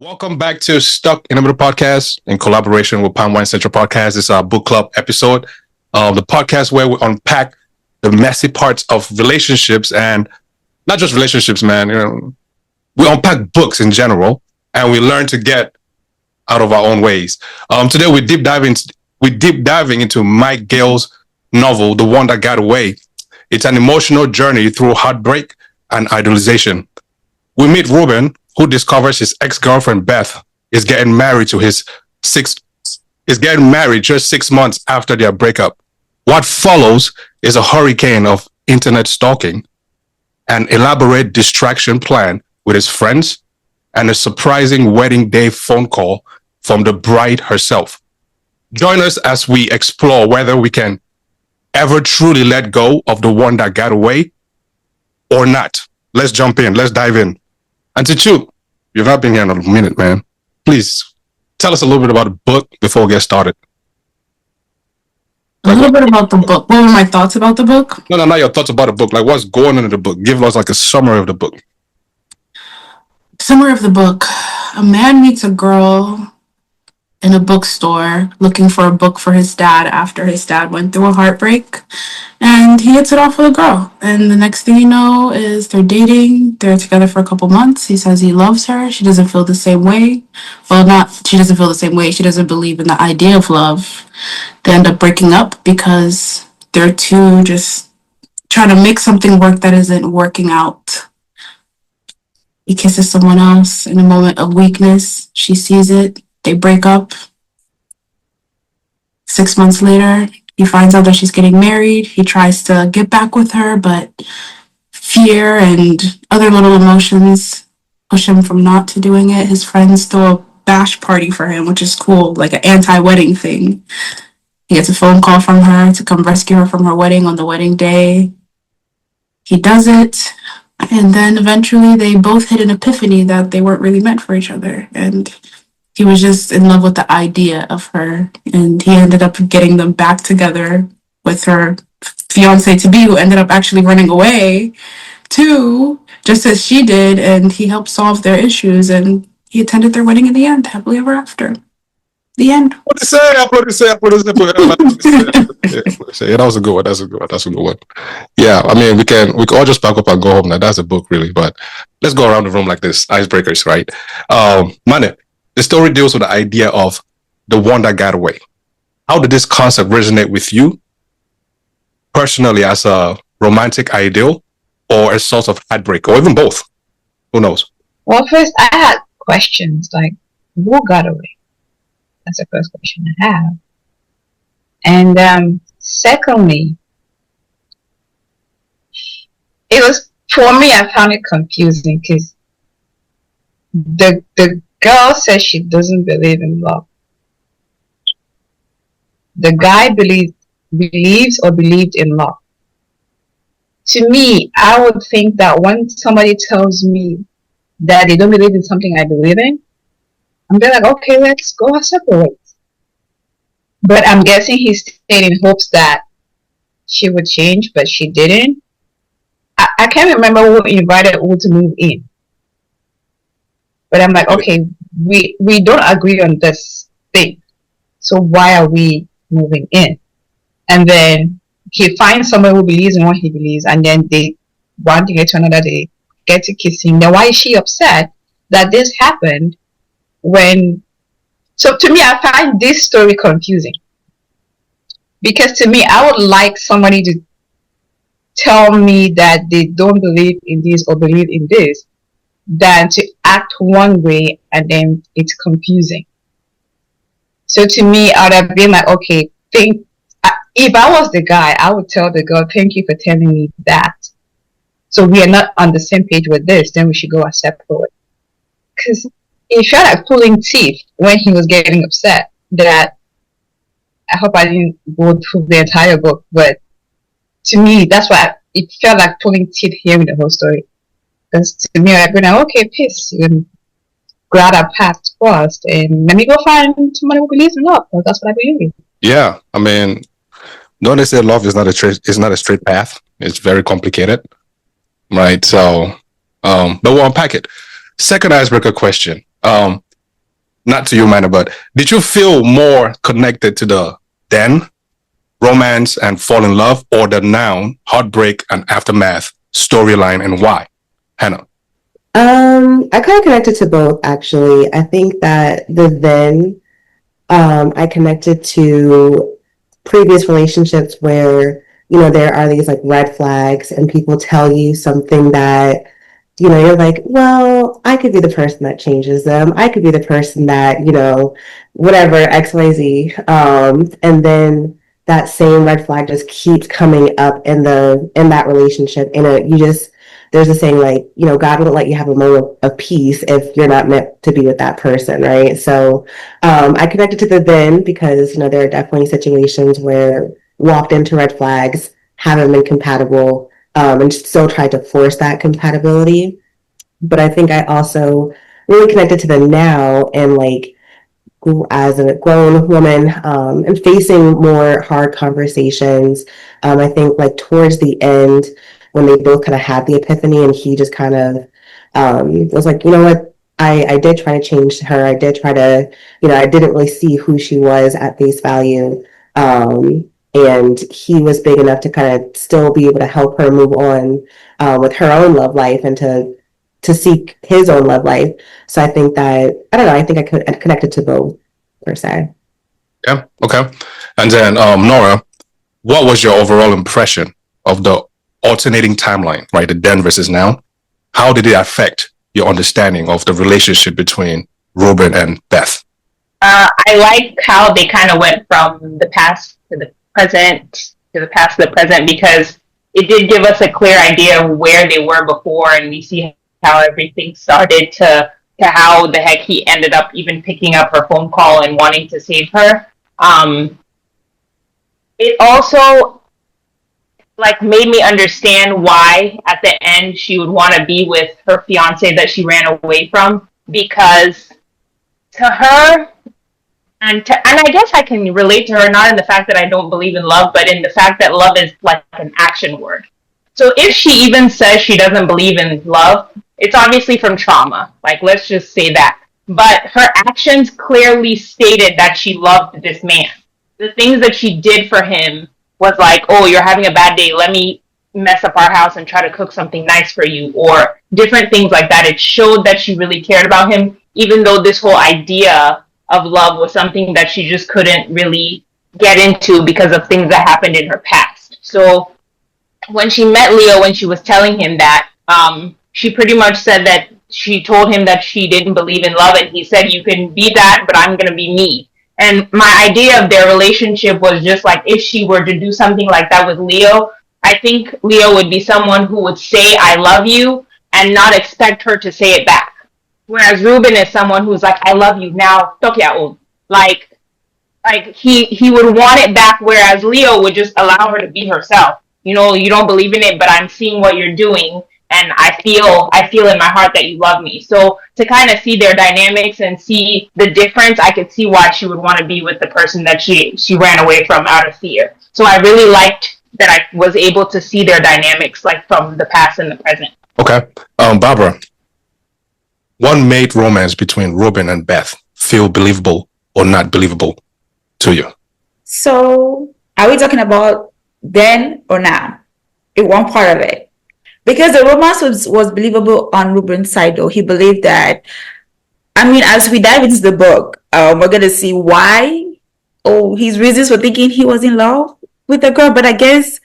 Welcome back to Stuck in the Middle podcast in collaboration with Palm Wine Central Podcast. This is our book club episode, the podcast where we unpack the messy parts of relationships and not just relationships, man. We unpack books in general and we learn to get out of our own ways. Today we're deep diving into Mike Gayle's novel, The One That Got Away. It's an emotional journey through heartbreak and idolization. We meet Reuben, who discovers his ex-girlfriend Beth is getting married just 6 months after their breakup. What follows is a hurricane of internet stalking, an elaborate distraction plan with his friends, and a surprising wedding day phone call from the bride herself. Join us as we explore whether we can ever truly let go of the one that got away or not. Let's jump in. Let's dive in. And Tichu, you've not been here in a minute, man. Please tell us a little bit about the book before we get started. A little bit about the book. What were my thoughts about the book? No, not your thoughts about the book. Like, what's going on in the book? Give us like a summary of the book. Summary of the book. A man meets a girl in a bookstore looking for a book for his dad after his dad went through a heartbreak. And he hits it off with a girl. And the next thing you know is they're dating. They're together for a couple months. He says he loves her. She doesn't feel the same way. She doesn't feel the same way. She doesn't believe in the idea of love. They end up breaking up because they're two just trying to make something work that isn't working out. He kisses someone else in a moment of weakness. She sees it. They break up. 6 months later, he finds out that she's getting married. He tries to get back with her, but fear and other little emotions push him from not to doing it. His friends throw a bash party for him, which is cool, like an anti-wedding thing. He gets a phone call from her to come rescue her from her wedding on the wedding day. He does it, and then eventually they both hit an epiphany that they weren't really meant for each other, and he was just in love with the idea of her, and he ended up getting them back together with her fiance-to-be, who ended up actually running away too, just as she did, and he helped solve their issues, and he attended their wedding in the end, happily ever after. The end. What to say? Yeah, that was a good one. That's a good one. Yeah, I mean, we can all just pack up and go home now. That's a book, really. But let's go around the room like this. Icebreakers, right? Mane, the story deals with the idea of the one that got away. How did this concept resonate with you personally as a romantic ideal or a source of heartbreak, or even both? Who knows? Well, first, I had questions like, who got away? That's the first question I have. And secondly, for me, I found it confusing because the girl says she doesn't believe in love. The guy believes or believed in love. To me, I would think that when somebody tells me that they don't believe in something I believe in, I'm like, okay, let's go our separate ways. But I'm guessing he stayed in hopes that she would change, but she didn't. I can't remember who invited who to move in. But I'm like, okay, we don't agree on this thing. So why are we moving in? And then he finds someone who believes in what he believes, and then they one thing to another, they get to kissing. Then why is she upset that this happened? So to me, I find this story confusing, because to me, I would like somebody to tell me that they don't believe in this or believe in this than to act one way and then it's confusing. So to me, I would have been like, okay, if I was the guy, I would tell the girl, thank you for telling me that. So we are not on the same page with this, then we should go our separate way. Because it felt like pulling teeth when he was getting upset. That I hope I didn't go through the entire book, but to me, that's why it felt like pulling teeth hearing the whole story. Because to me, I've been like, okay, peace. You can grab our paths crossed, and let me go find somebody who believes in love. Because that's what I believe in. Yeah, I mean, don't they say love is not a straight path? It's very complicated, right? So, but we'll unpack it. Second icebreaker question. not to you, Manna, but did you feel more connected to the then romance and fall in love, or the now heartbreak and aftermath storyline, and why? Hannah. I kind of connected to both, actually. I think that the then I connected to previous relationships where, there are these like red flags and people tell you something that, you're like, well, I could be the person that changes them. I could be the person that, whatever, XYZ. And then that same red flag just keeps coming up in that relationship. And there's a saying like, God won't let you have a moment of peace if you're not meant to be with that person, right? So I connected to the then because, there are definitely situations where walked into red flags, haven't been compatible, and still tried to force that compatibility. But I think I also really connected to the now and like as a grown woman and facing more hard conversations. I think like towards the end when they both kind of had the epiphany and he just kind of was like, you know what, I did try to change her. I did try to, I didn't really see who she was at face value. And he was big enough to kind of still be able to help her move on with her own love life and to seek his own love life. So I think that, I don't know, I think I connected to both, per se. Yeah, okay. And then, Nora, what was your overall impression of the alternating timeline, right? The then versus now. How did it affect your understanding of the relationship between Reuben and Beth? I like how they kind of went from the past to the present, to the past to the present, because it did give us a clear idea of where they were before, and we see how everything started to how the heck he ended up even picking up her phone call and wanting to save her. It also made me understand why at the end she would want to be with her fiance that she ran away from, because to her, and I guess I can relate to her, not in the fact that I don't believe in love, but in the fact that love is like an action word. So if she even says she doesn't believe in love, it's obviously from trauma. Let's just say that. But her actions clearly stated that she loved this man. The things that she did for him was like, oh, you're having a bad day, let me mess up our house and try to cook something nice for you, or different things like that. It showed that she really cared about him, even though this whole idea of love was something that she just couldn't really get into because of things that happened in her past. So when she met Leo, when she was telling him that, she pretty much said that she told him that she didn't believe in love, and he said, you can be that, but I'm going to be me. And my idea of their relationship was just like, if she were to do something like that with Leo, I think Leo would be someone who would say, I love you, and not expect her to say it back. Whereas Reuben is someone who's like, I love you now, like he would want it back, whereas Leo would just allow her to be herself. You don't believe in it, but I'm seeing what you're doing, and I feel in my heart that you love me. So to kind of see their dynamics and see the difference, I could see why she would want to be with the person that she ran away from out of fear. So I really liked that I was able to see their dynamics from the past and the present. Okay. Barbara, what made romance between Reuben and Beth feel believable or not believable to you? So are we talking about then or now? In one part of it. Because the romance was believable on Reuben's side, though. He believed that, as we dive into the book, we're going to see why, his reasons for thinking he was in love with the girl. But I guess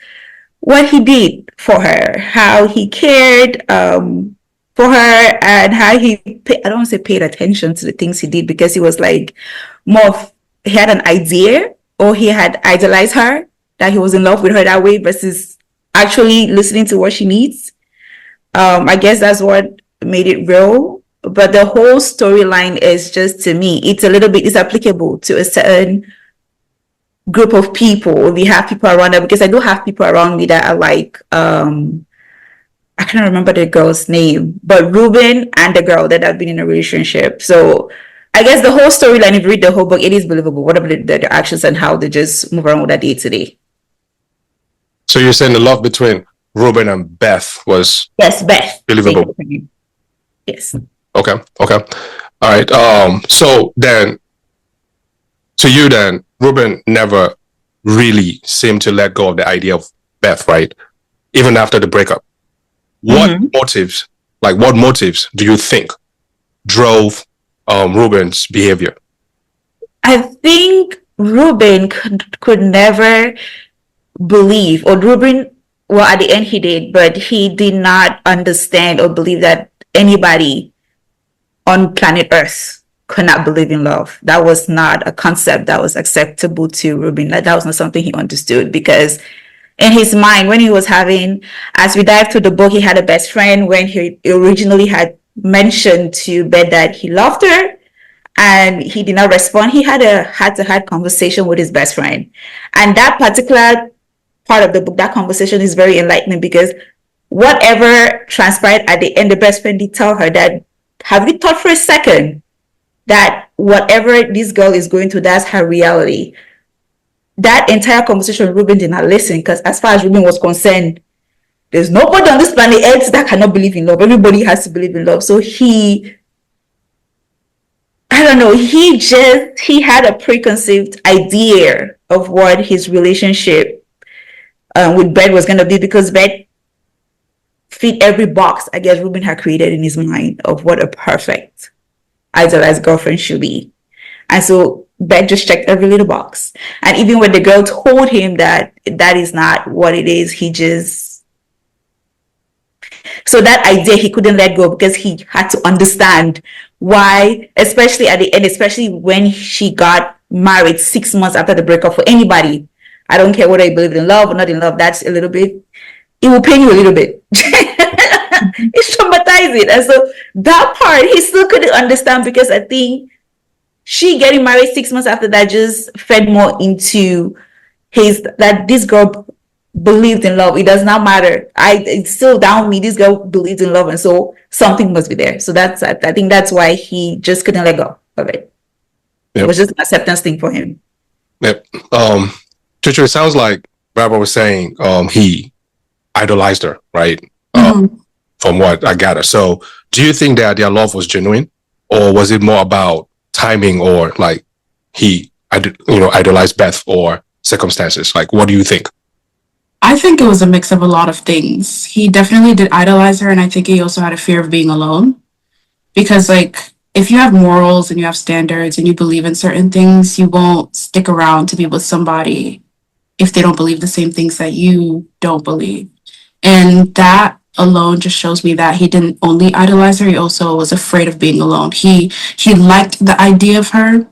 what he did for her, how he cared for her, and how I don't want to say paid attention to the things he did, because he was like he had an idea, or he had idolized her, that he was in love with her that way, versus actually listening to what she needs. I guess that's what made it real. But the whole storyline is just, to me, it's applicable to a certain group of people. We have people around them, because I do have people around me that are like, I can't remember the girl's name, but Reuben and the girl that have been in a relationship. So I guess the whole storyline, if you read the whole book, it is believable. What about the actions and how they just move around with that day to day? So you're saying the love between Reuben and Beth was Beth believable? Yes. Okay. All right. So then, to you, then Reuben never really seemed to let go of the idea of Beth, right? Even after the breakup. What motives, what motives do you think drove Reuben's behavior? I think Reuben could never believe, or Reuben, well, at the end he did, but he did not understand or believe that anybody on planet Earth could not believe in love. That was not a concept that was acceptable to Reuben. That was not something he understood, because in his mind, when he was having, as we dive through the book, he had a best friend when he originally had mentioned to Beth that he loved her, and he did not respond. He had a heart-to-heart conversation with his best friend. And that particular part of the book, that conversation is very enlightening, because whatever transpired at the end, the best friend did tell her that, have you thought for a second that whatever this girl is going through, that's her reality? That entire conversation, Reuben did not listen, because as far as Reuben was concerned, there's nobody on this planet Earth that cannot believe in love. Everybody has to believe in love. So I don't know, he had a preconceived idea of what his relationship with Beth was going to be, because Beth fit every box I guess Reuben had created in his mind of what a perfect idolized girlfriend should be. And so Beth just checked every little box. And even when the girl told him that that is not what it is, so that idea he couldn't let go, because he had to understand why, especially at the end, especially when she got married 6 months after the breakup. For anybody, I don't care whether you believe in love or not in love, that's a little bit, it will pain you a little bit. It's traumatizing. And so that part he still couldn't understand, because I think she getting married 6 months after that just fed more into that this girl believed in love. It does not matter. It's still down me. This girl believes in love, and so something must be there. So I think that's why he just couldn't let go of it. Yep. It was just an acceptance thing for him. Yep. Chuchu, it sounds like Barbara was saying he idolized her, right? From what I gather. So do you think that their love was genuine, or was it more about timing, or he idolized Beth, or circumstances? What do you think? I think it was a mix of a lot of things. He definitely did idolize her, and I think he also had a fear of being alone. Because, if you have morals and you have standards and you believe in certain things, you won't stick around to be with somebody if they don't believe the same things that you don't believe. And that alone just shows me that he didn't only idolize her, he also was afraid of being alone. He liked the idea of her,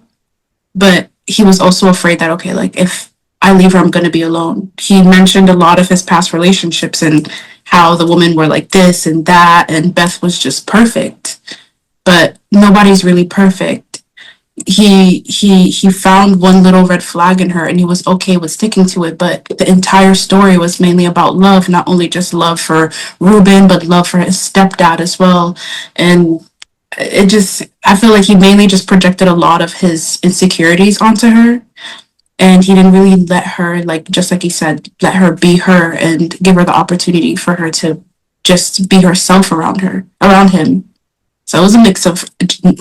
but he was also afraid that, okay, if I leave her, I'm going to be alone. He mentioned a lot of his past relationships and how the women were like this and that, and Beth was just perfect. But nobody's really perfect. He found one little red flag in her, and he was okay with sticking to it. But the entire story was mainly about love, not only just love for Reuben, but love for his stepdad as well. And I feel like he mainly just projected a lot of his insecurities onto her. And he didn't really let her, just like he said, let her be her and give her the opportunity for her to just be herself around him. So it was a mix of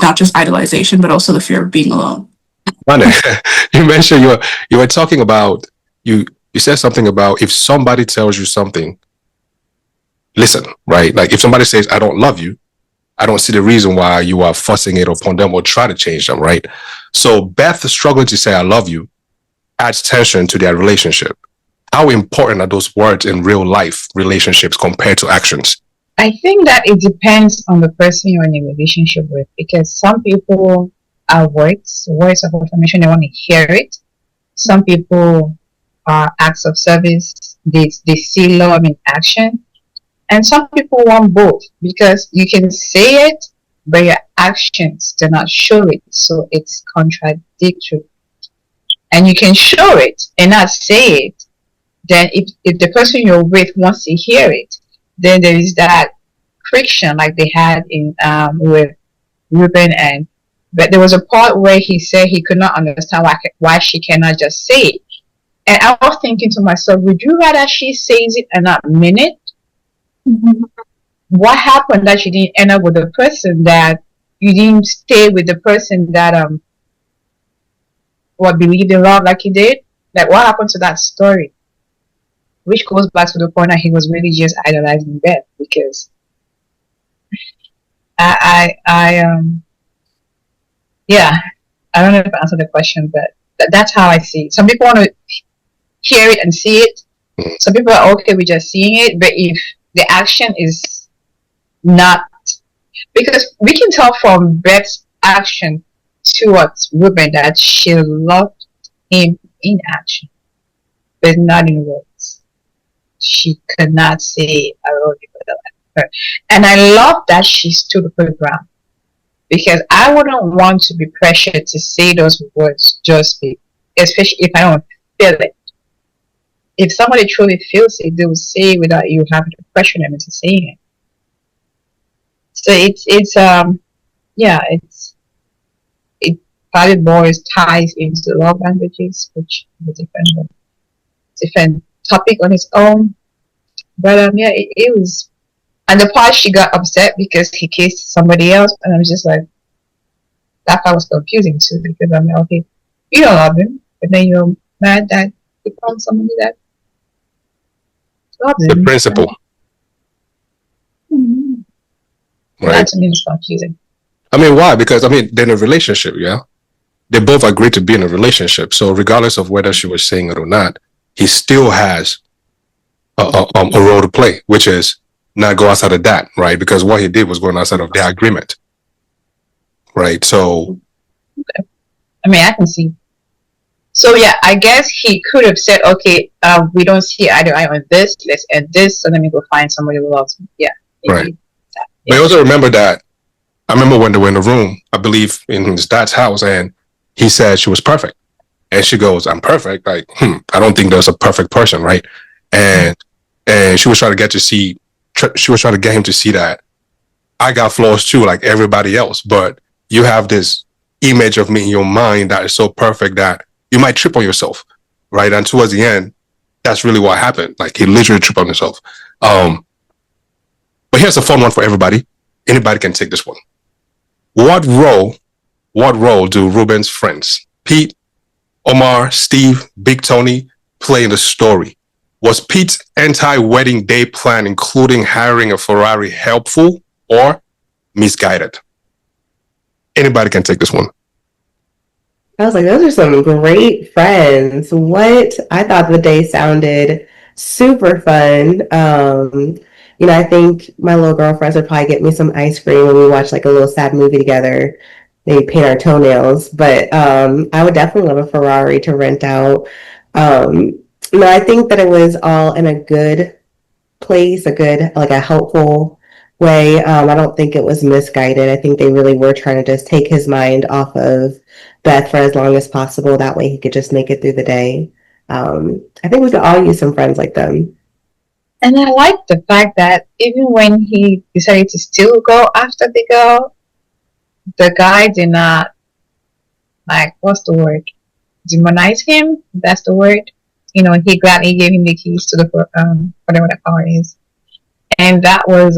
not just idolization, but also the fear of being alone. You mentioned you were talking about, you said something about if somebody tells you something, listen, right? If somebody says, I don't love you, I don't see the reason why you are fussing it upon them or try to change them, right? So Beth struggling to say, I love you, adds tension to their relationship. How important are those words in real life relationships compared to actions? I think that it depends on the person you're in a relationship with, because some people are words of affirmation, they want to hear it. Some people are acts of service, they see love in action. And some people want both, because you can say it, but your actions do not show it, so it's contradictory. And you can show it and not say it, then if the person you're with wants to hear it, then there is that friction like they had in with Reuben but there was a part where he said he could not understand why she cannot just say it. And I was thinking to myself, would you rather she says it and not mean it? Mm-hmm. What happened that she didn't end up with a person that you didn't stay with the person that believed in love like you did. Like, what happened to that story? Which goes back to the point that he was really just idolizing Beth, because yeah, I don't know if I answered the question, but that's how I see it. Some people want to hear it and see it. Some people are okay with just seeing it, but if the action is not, because we can tell from Beth's action towards Reuben that she loved him in action, but not in words. She could not say I love you for the life of her. And I love that she stood her ground, because I wouldn't want to be pressured to say those words especially if I don't feel it. If somebody truly feels it, they will say it without you having to pressure them into saying it. So it probably boils ties into love languages, which is a different topic on its own. But it was, and the part she got upset because he kissed somebody else, and I was just like, that part was confusing too, because I'm like, okay, you don't love him, but then you're mad that you found somebody that loves him. The principle. Mm-hmm. Right. That to me was confusing. I mean, why? Because, I mean, they're in a relationship, yeah? They both agreed to be in a relationship. So regardless of whether she was saying it or not, he still has a role to play, which is not go outside of that, right? Because what he did was going outside of their agreement, right? So, okay. I mean, I can see. So yeah, I guess he could have said, okay, we don't see eye to eye on this, let's end this, so let me go find somebody who loves me. Yeah. Right. But also remember that, I remember when they were in the room, I believe in his dad's house, and he said she was perfect. And she goes, I'm perfect. Like, I don't think there's a perfect person, right? And she was trying to get him to see that I got flaws too, like everybody else. But you have this image of me in your mind that is so perfect that you might trip on yourself, right? And towards the end, that's really what happened. Like, he literally tripped on himself. But here's a fun one for everybody. Anybody can take this one. What role do Reuben's friends, Pete, Omar, Steve, Big Tony, play in the story? Was Pete's anti-wedding day plan, including hiring a Ferrari, helpful or misguided? Anybody can take this one. I was like, those are some great friends. What? I thought the day sounded super fun. I think my little girlfriends would probably get me some ice cream when we watch like a little sad movie together. They paint our toenails, but I would definitely love a Ferrari to rent out. I think that it was all in a good place, a helpful way. I don't think it was misguided. I think they really were trying to just take his mind off of Beth for as long as possible. That way he could just make it through the day. I think we could all use some friends like them. And I like the fact that even when he decided to still go after the girl, the guy did not, like, what's the word? Demonize him? That's the word. He gladly gave him the keys to the whatever the car is. And that was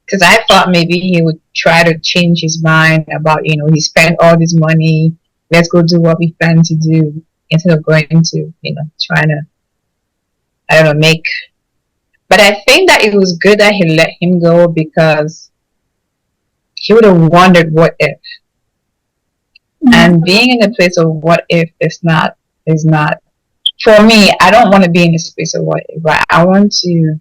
because I thought maybe he would try to change his mind about, he spent all this money, let's go do what we plan to do, instead of going to, trying to, I don't know, but I think that it was good that he let him go, because he would have wondered what if. Mm-hmm. And being in a place of what if is not, for me, I don't want to be in a space of what if, right? I want to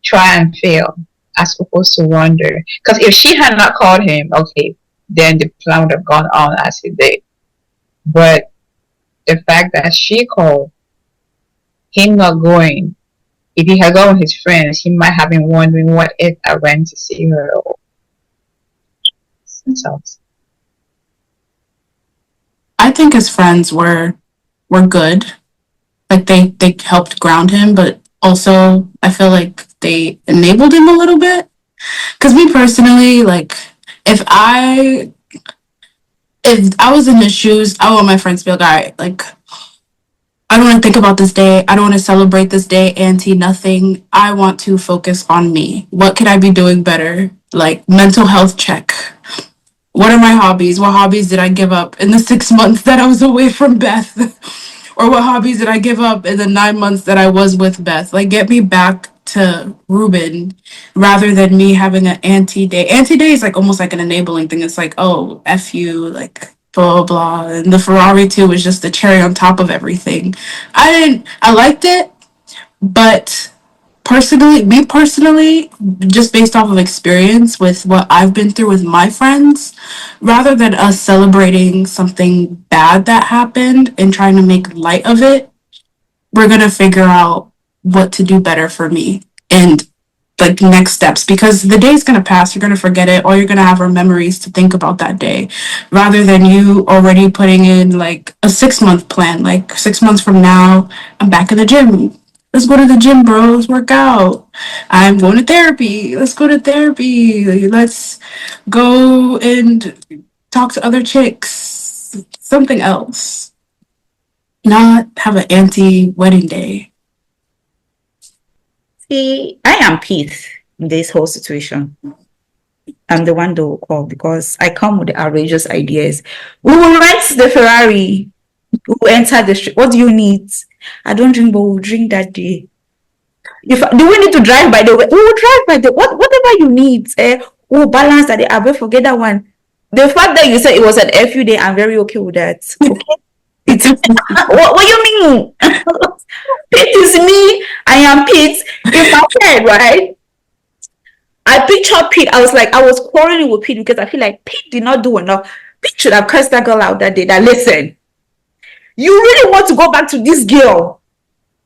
try and fail as opposed to wonder. Because if she had not called him, okay, then the plan would have gone on as it did. But the fact that she called, him not going, if he had gone with his friends, he might have been wondering, what if I went to see her? I think his friends were good. Like, they helped ground him, but also I feel like they enabled him a little bit. Because me personally, like, if I was in his shoes, I want my friends to be like, all right, like, I don't want to think about this day. I don't want to celebrate this day, nothing. I want to focus on me. What could I be doing better? like mental health check. What are my hobbies? What hobbies did I give up in the 6 months that I was away from Beth? Or what hobbies did I give up in the 9 months that I was with Beth? Like, get me back to Reuben rather than me having an anti-day. Anti-day is like almost like an enabling thing. It's like, oh, F you, like, blah, blah, blah. And the Ferrari too was just the cherry on top of everything. I liked it, but personally, just based off of experience with what I've been through with my friends, rather than us celebrating something bad that happened and trying to make light of it, we're gonna figure out what to do better for me and like next steps, because the day's gonna pass, you're gonna forget it, all you're gonna have are memories to think about that day, rather than you already putting in like a 6-month plan, like 6 months from now I'm back in the gym. Let's go to the gym, bro. Let's work out. I'm going to therapy. Let's go to therapy. Let's go and talk to other chicks. Something else. Not have an anti-wedding day. See, I am peace in this whole situation. I'm the one that will call because I come with the outrageous ideas. We will rent the Ferrari. We will enter the street. What do you need? I don't drink, but we'll drink that day. Do we need to drive by the way? We will drive by the whatever you need. We'll balance that day. I will forget that one. The fact that you said it was an FU day, I'm very okay with that. Okay. What do you mean? Pete is me. I am Pete. In my head, right? I pictured Pete. I was quarreling with Pete because I feel like Pete did not do enough. Pete should have cursed that girl out that day. That listen, you really want to go back to this girl?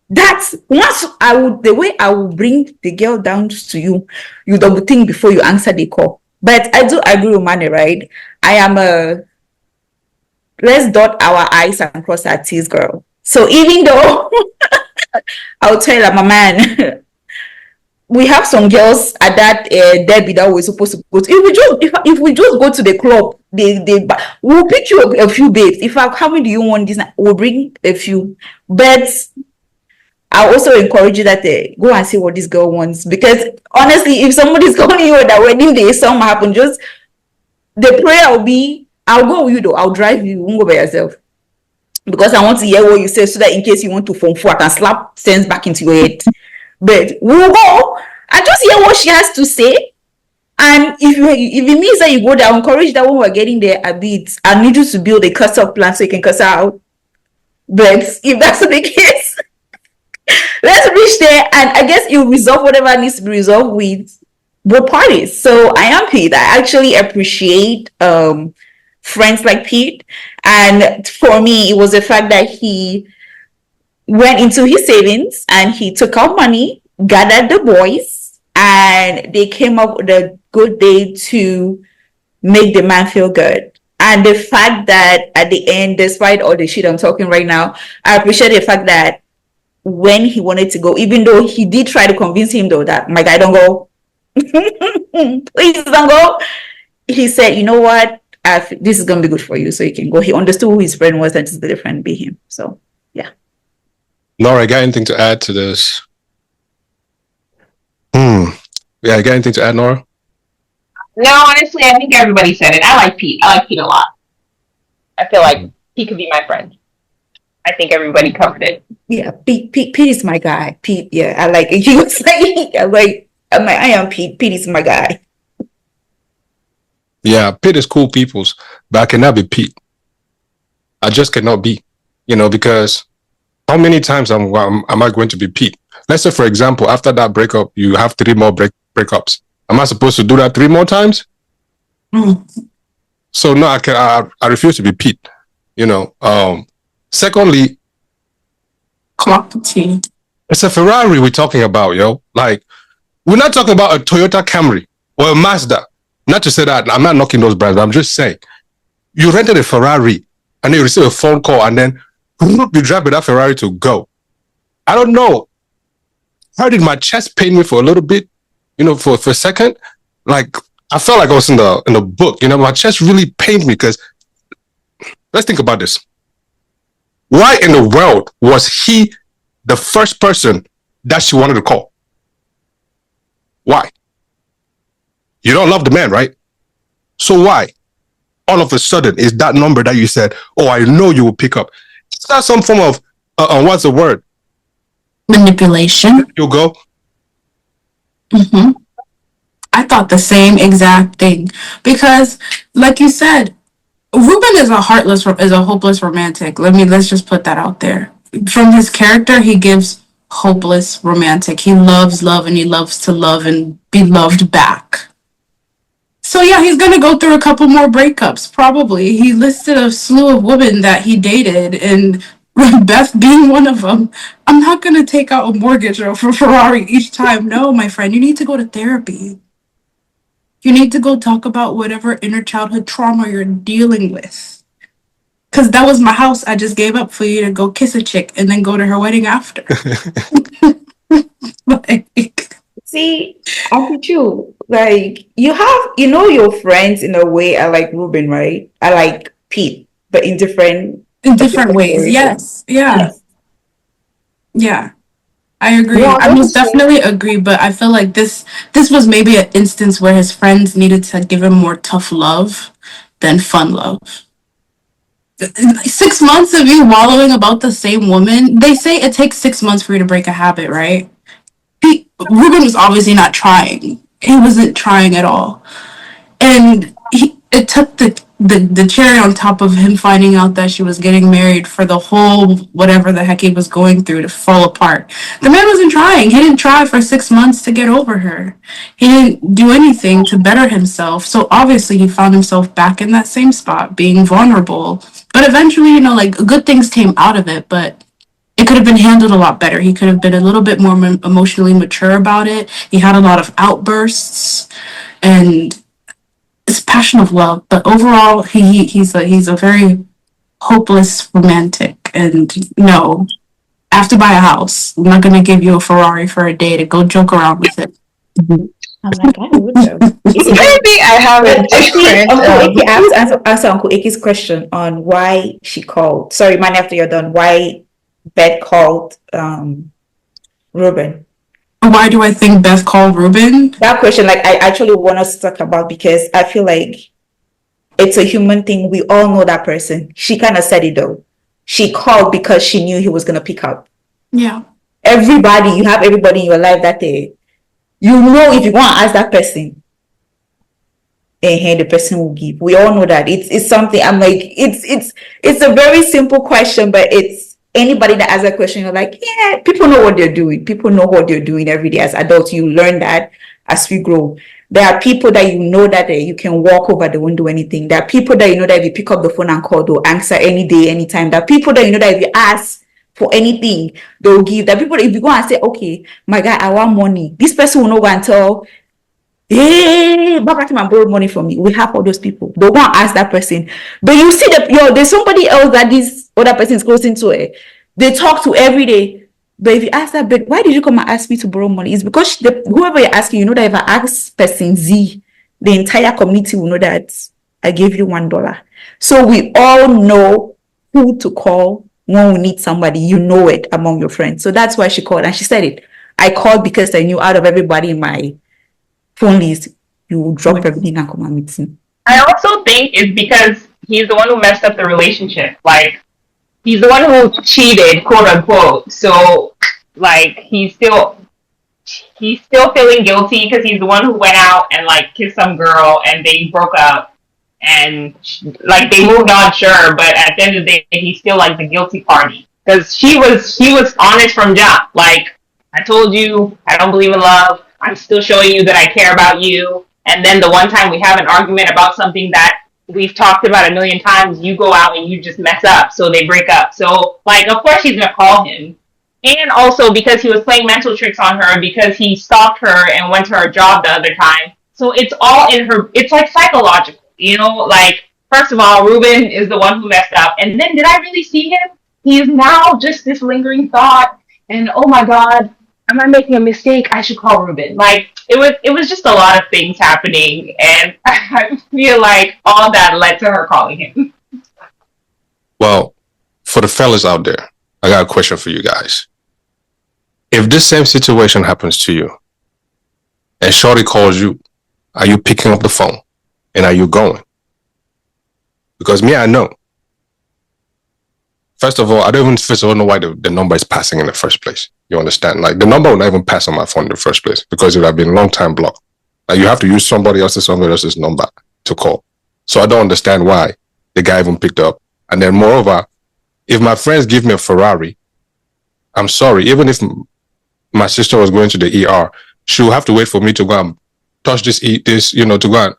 That's the way I will bring the girl down to you. You double think before you answer the call. But I do agree with Manny, right? I am let's dot our I's and cross our T's girl. So even though I'll tell her, my man, we have some girls at that Debbie that we're supposed to go to. If we just go to the club, we'll pick you a few babes. In fact, how many do you want this? We'll bring a few. But I also encourage you that go and see what this girl wants. Because honestly, if somebody's calling you on that wedding day, something happen, just the prayer will be, I'll go with you though. I'll drive you. You won't go by yourself. Because I want to hear what you say so that in case you want to phone for, I can slap sense back into your head. But we'll go and just hear what she has to say. And if it means that you go there, I'll encourage that when we're getting there a bit, I need you to build a cuss-off plan so you can cuss her out. But if that's not the case, let's reach there, and I guess you'll resolve whatever needs to be resolved with both parties. So I am Pete. I actually appreciate friends like Pete. And for me, it was the fact that he went into his savings and he took out money, gathered the boys, and they came up with a good day to make the man feel good. And the fact that at the end, despite all the shit I'm talking right now, I appreciate the fact that when he wanted to go, even though he did try to convince him though that my guy, don't go. Please don't go. He said, you know what? This is going to be good for you, so you can go. He understood who his friend was and just let the friend be him. So, yeah. Nora, got anything to add to this? Yeah, got anything to add, Nora? No, honestly, I think everybody said it. I like Pete. I like Pete a lot. I feel like he could be my friend. I think everybody covered it. Yeah, Pete is my guy. Pete, yeah, I like it. He was like, I am Pete. Pete is my guy. Yeah, Pete is cool peoples, but I cannot be Pete. I just cannot be, because how many times am I going to be Pete? Let's say, for example, after that breakup, you have 3 more breakups. Am I supposed to do that 3 more times? So no, I refuse to be Pete. Secondly, Clock the T. it's a Ferrari we're talking about, yo. Like, we're not talking about a Toyota Camry or a Mazda. Not to say that, I'm not knocking those brands, but I'm just saying, you rented a Ferrari and then you receive a phone call and then you drive with that Ferrari to go. I don't know. How did my chest pain me for a little bit, for a second? Like, I felt like I was in the book, my chest really pained me because, let's think about this. Why in the world was he the first person that she wanted to call? Why? You don't love the man, right? So why? All of a sudden, is that number that you said, oh, I know you will pick up. It's not some form of, what's the word? Manipulation. You go. Mm-hmm. I thought the same exact thing because, like you said, Reuben is a hopeless romantic. Let's just put that out there. From his character, he gives hopeless romantic. He loves love and he loves to love and be loved back. So yeah, he's gonna go through a couple more breakups, probably. He listed a slew of women that he dated, and Beth being one of them. I'm not gonna take out a mortgage or a Ferrari each time. No, my friend, you need to go to therapy. You need to go talk about whatever inner childhood trauma you're dealing with. Cause that was my house I just gave up for you to go kiss a chick and then go to her wedding after. Like, See, I'm with you. Like, you know, your friends in a way are like Reuben, right? I like Pete, but in different ways. ways. Yes. Yeah. Yes. Yeah. I agree. Yeah, I most definitely agree, but I feel like this was maybe an instance where his friends needed to give him more tough love than fun love. 6 months of you wallowing about the same woman. They say it takes 6 months for you to break a habit, right? Reuben was obviously not trying. He wasn't trying at all. And it took the cherry on top of him finding out that she was getting married for the whole whatever the heck he was going through to fall apart. The man wasn't trying. He didn't try for 6 months to get over her. He didn't do anything to better himself. So obviously he found himself back in that same spot, being vulnerable. But eventually, you know, like good things came out of it, but it could have been handled a lot better. He could have been a little bit more emotionally mature about it. He had a lot of outbursts, and it's passion of love. But overall, he's a very hopeless romantic. And no, I have to buy a house. I'm not gonna give you a Ferrari for a day to go joke around with it. I'm like, I would know. Maybe I have a different. Uncle Ike, I have to answer Uncle Ike's question on why she called. Sorry, man, after you're done, why Beth called Reuben. Why do I think Beth called Reuben? That question, like, I actually want us to talk about because I feel like it's a human thing. We all know that person. She kind of said it though. She called because she knew he was gonna pick up. Yeah. You have everybody in your life that day. You know, if you want to ask that person, and the person will give. We all know that. It's something. I'm like, it's a very simple question, but it's anybody that asks a question, you're like, yeah, people know what they're doing. People know what they're doing every day. As adults, you learn that as we grow. There are people that you know that you can walk over, they won't do anything. There are people that you know that if you pick up the phone and call, they'll answer any day, anytime. There are people that you know that if you ask for anything, they'll give. There are people that if you go and say, okay, my guy, I want money, this person will not go and tell, hey, back and borrow money from me. We have all those people. They won't ask that person. But you see that there's somebody else that this other person is close into it. They talk to every day. But if you ask that, but why did you come and ask me to borrow money? It's because whoever you're asking, you know that if I ask person Z, the entire community will know that I gave you $1. So we all know who to call when we need somebody. You know it among your friends. So that's why she called. And she said it. I called because I knew out of everybody in my phone list, you will drop everything and come and meet me. I also think it's because he's the one who messed up the relationship. Like, he's the one who cheated, quote unquote. So, like, he's still feeling guilty because he's the one who went out and like kissed some girl and they broke up and like they moved on, sure, but at the end of the day, he's still like the guilty party because he was honest from jump. Like, I told you I don't believe in love. I'm still showing you that I care about you. And then the one time we have an argument about something that we've talked about a million times, you go out and you just mess up. So they break up. So, like, of course she's going to call him. And also because he was playing mental tricks on her because he stalked her and went to her job the other time. So it's all in her. It's like psychological, you know, like, first of all, Reuben is the one who messed up. And then did I really see him? He is now just this lingering thought. And oh my God, am I making a mistake? I should call Reuben. Like, it was just a lot of things happening, and I feel like all that led to her calling him. Well, for the fellas out there, I got a question for you guys. If this same situation happens to you, and Shorty calls you, Are you picking up the phone? And are you going? Because me, I know. First of all, I don't even first of all know why the number is passing in the first place. You understand? Like the number will not even pass on my phone in the first place because it would have been a long time blocked. Like you have to use somebody else's number to call. So I don't understand why the guy even picked up. And then moreover, if my friends give me a Ferrari, I'm sorry, even if my sister was going to the ER, she will have to wait for me to go and touch this, to go and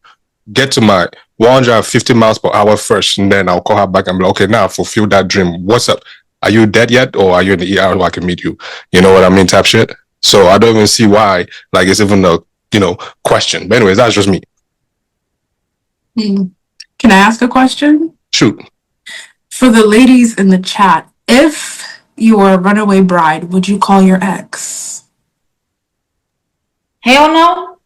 get to my 150 miles per hour first, and then I'll call her back and be like, okay, now fulfill that dream. What's up? Are you dead yet, or are you in the ER so I can meet you? You know what I mean, type shit. So I don't even see why, like, it's even a question. But anyways, that's just me. Can I ask a question? Shoot. For the ladies in the chat, if you were a runaway bride, would you call your ex? Hell no.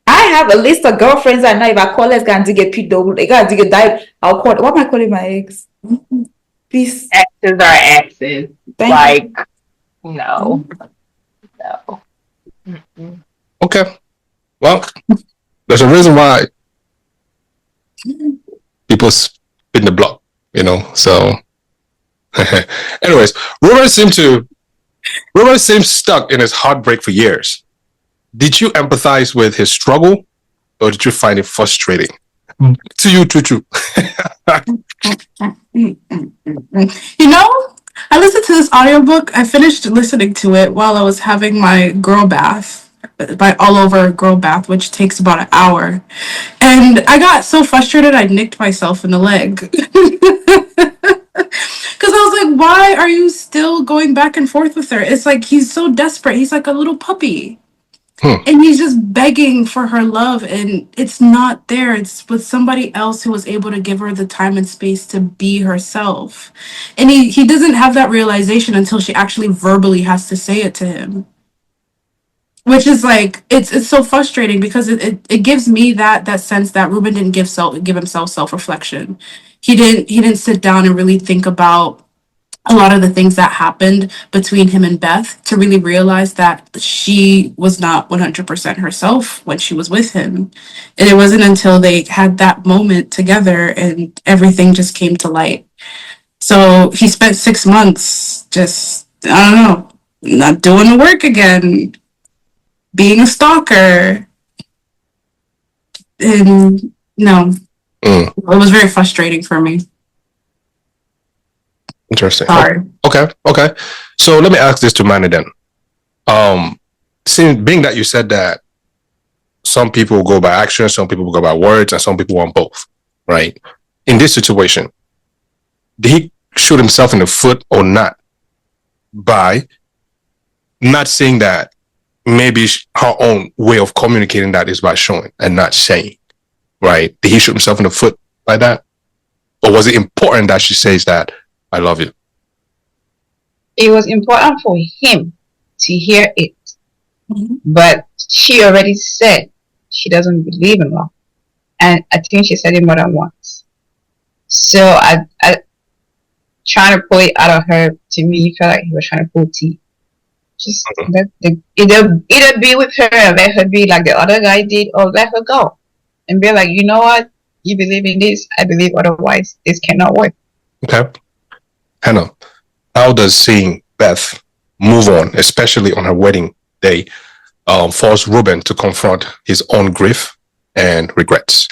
I have a list of girlfriends I know. If I call let's go and dig a pit double, they gotta dig a dive. I'll call. What am I calling my ex? Please. Exes are exes. Thank you. No. No. Mm-mm. Okay. Well, there's a reason why people spin the block, so anyways, Reuben seems stuck in his heartbreak for years. Did you empathize with his struggle, or did you find it frustrating? To you, Chuchu. I listened to this audiobook. I finished listening to it while I was having my girl bath, my all over girl bath, which takes about an hour. And I got so frustrated I nicked myself in the leg. Because I was like, why are you still going back and forth with her? It's like he's so desperate. He's like a little puppy. And he's just begging for her love, and it's not there. It's with somebody else who was able to give her the time and space to be herself. And he doesn't have that realization until she actually verbally has to say it to him. Which is like, it's so frustrating because it gives me that sense that Reuben didn't give himself self-reflection. He didn't sit down and really think about a lot of the things that happened between him and Beth to really realize that she was not 100% herself when she was with him. And it wasn't until they had that moment together and everything just came to light. So he spent 6 months just, I don't know, not doing the work again, being a stalker. And it was very frustrating for me. Interesting. Sorry. Okay. So let me ask this to Manny then. Being that you said that some people go by action, some people go by words, and some people want both, right? In this situation, did he shoot himself in the foot or not by not saying that maybe her own way of communicating that is by showing and not saying, right? Did he shoot himself in the foot by that? Or was it important that she says that, I love you? It was important for him to hear it. But she already said she doesn't believe in love. And I think she said it more than once. So I trying to pull it out of her, to me, felt like he was trying to pull teeth. Just either be with her and let her be like the other guy did, or let her go. And be like, you know what? You believe in this, I believe otherwise. This cannot work. Okay. Hannah, how does seeing Beth move on, especially on her wedding day, force Reuben to confront his own grief and regrets?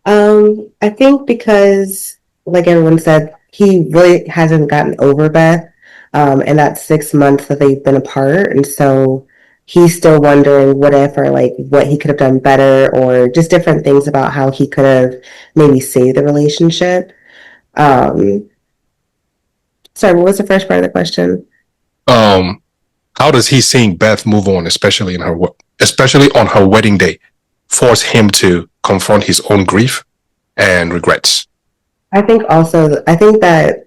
I think because, like everyone said, he really hasn't gotten over Beth, and that's 6 months that they've been apart, and so he's still wondering what if, or like what he could have done better, or just different things about how he could have maybe saved the relationship. Sorry, what was the first part of the question? How does he seeing Beth move on, especially on her wedding day, force him to confront his own grief and regrets? I think that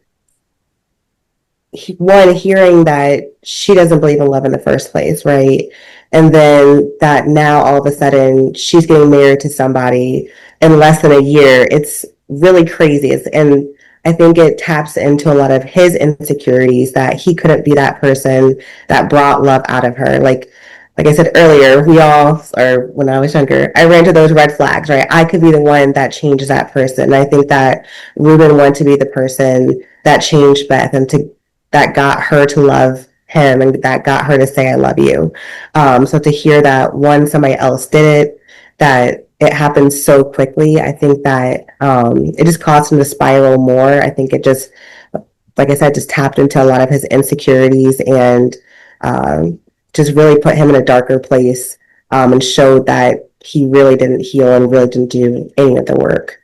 hearing that she doesn't believe in love in the first place, right? And then that now all of a sudden she's getting married to somebody in less than a year. It's really crazy. And I think it taps into a lot of his insecurities that he couldn't be that person that brought love out of her. Like, like I said earlier, or when I was younger, I ran to those red flags, right? I could be the one that changes that person. And I think that Reuben wanted to be the person that changed Beth and that got her to love him and that got her to say, I love you. So to hear that somebody else did it, that it happened so quickly, I think that it just caused him to spiral more. I think it just, like I said, just tapped into a lot of his insecurities and just really put him in a darker place and showed that he really didn't heal and really didn't do any of the work.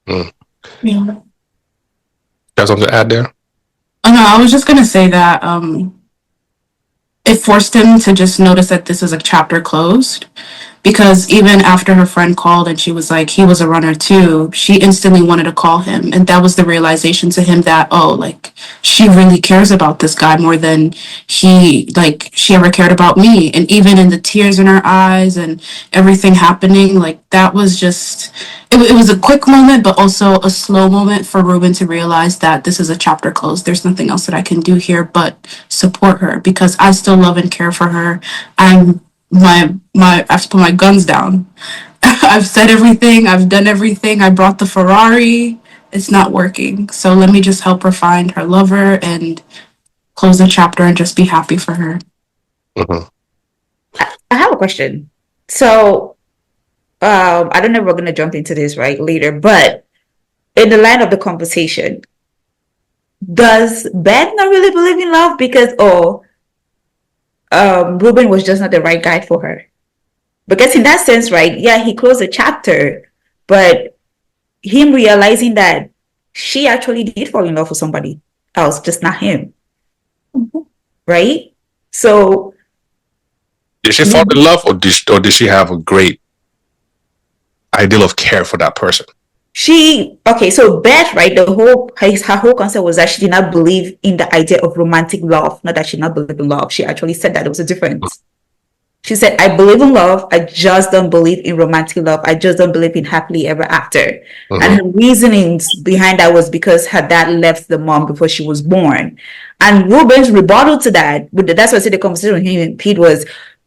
Yeah. Got something to add there? Oh, no, I was just going to say that it forced him to just notice that this is a chapter closed. Because even after her friend called and she was like, he was a runner too, she instantly wanted to call him. And that was the realization to him that, oh, like, she really cares about this guy more than she ever cared about me. And even in the tears in her eyes and everything happening, like, that was just, it was a quick moment, but also a slow moment for Reuben to realize that this is a chapter closed. There's nothing else that I can do here but support her because I still love and care for her. I have to put my guns down. I've said everything. I've done everything. I brought the Ferrari. It's not working. So let me just help her find her lover and close the chapter and just be happy for her. Mm-hmm. I have a question. So, I don't know if we're going to jump into this right later, but in the line of the conversation, does Beth not really believe in love because, Reuben was just not the right guy for her? Because in that sense, right, yeah, he closed the chapter, but him realizing that she actually did fall in love with somebody else, just not him. Mm-hmm. Right? So did she fall in love or did she have a great ideal of care for that person? So Beth, right, her whole concept was that she did not believe in the idea of romantic love. Not that she did not believe in love. She actually said that there was a difference. She said, I believe in love. I just don't believe in romantic love. I just don't believe in happily ever after. Mm-hmm. And her reasonings behind that was because her dad left the mom before she was born. And Reuben's rebuttal to that, that's why I said the conversation with him and Pete was,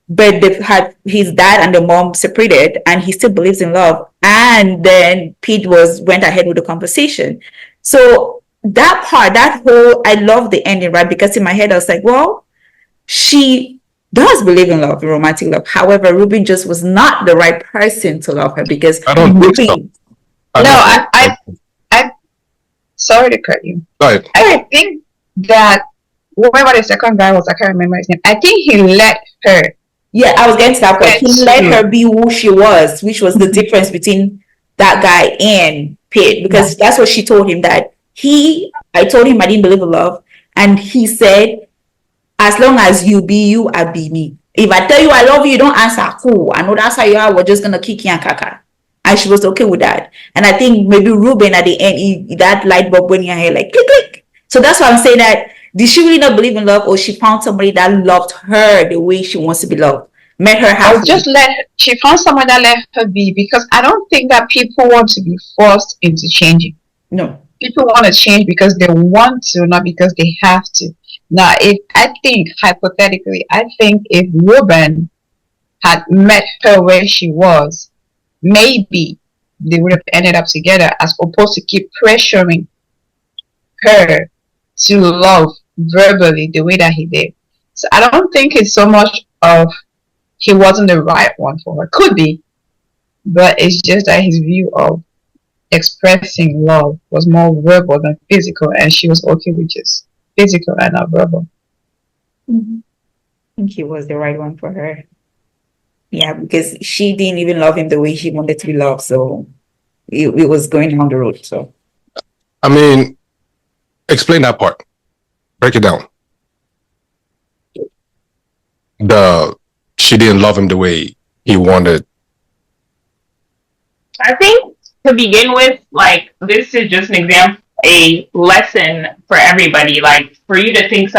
but they've had his dad and the mom separated and he still believes in love. And then Pete went ahead with the conversation. So that part, I love the ending, right? Because in my head, I was like, well, she does believe in love, in romantic love. However, Reuben just was not the right person to love her because I don't think so. I sorry to cut you. Right. I think that whoever the second guy was, I can't remember his name. I think he let her. Yeah, I was getting to that point. He let her be who she was, which was the difference between that guy and Pete, because that's what she told him, that I told him I didn't believe in love, and he said, as long as you be you, I be me. If I tell you I love you, you don't answer, cool. I know that's how you are, we're just gonna kick you and kaka. And she was okay with that. And I think maybe Reuben at the end, that light bulb went in her head, like click, click. So that's why I'm saying that, did she really not believe in love, or she found somebody that loved her the way she wants to be loved? Met her happy. She found someone that let her be, because I don't think that people want to be forced into changing. No. People want to change because they want to, not because they have to. Now, hypothetically, if Reuben had met her where she was, maybe they would have ended up together, as opposed to keep pressuring her to love verbally the way that he did. So I don't think it's so much of he wasn't the right one for her. Could be, but it's just that his view of expressing love was more verbal than physical, and she was okay with just physical and not verbal. Mm-hmm. I think he was the right one for her. Yeah, because she didn't even love him the way he wanted to be loved, so it was going down the road. So, I mean, explain that part. Break it down. She didn't love him the way he wanted. I think to begin with, like, this is just an example, a lesson for everybody. Like, for you to think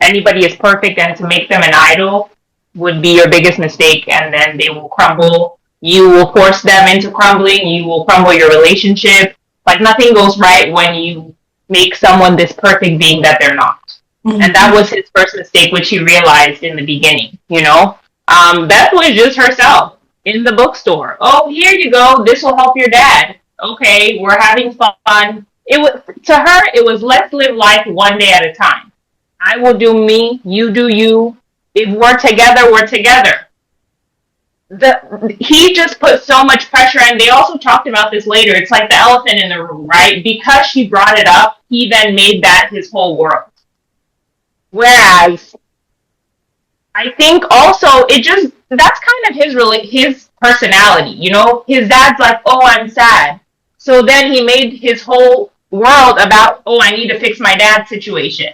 anybody is perfect and to make them an idol would be your biggest mistake, and then they will crumble. You will force them into crumbling. You will crumble your relationship. Like, nothing goes right when you make someone this perfect being that they're not. Mm-hmm. And that was his first mistake, which he realized in the beginning, you know? Beth was just herself in the bookstore. Oh, here you go. This will help your dad. Okay, we're having fun. It was, to her, it was let's live life one day at a time. I will do me, you do you. If we're together, we're together. He just put so much pressure, and they also talked about this later. It's like the elephant in the room, right? Because she brought it up, he then made that his whole world. Whereas I think also that's kind of his personality, you know? His dad's like, oh, I'm sad. So then he made his whole world about, oh, I need to fix my dad's situation,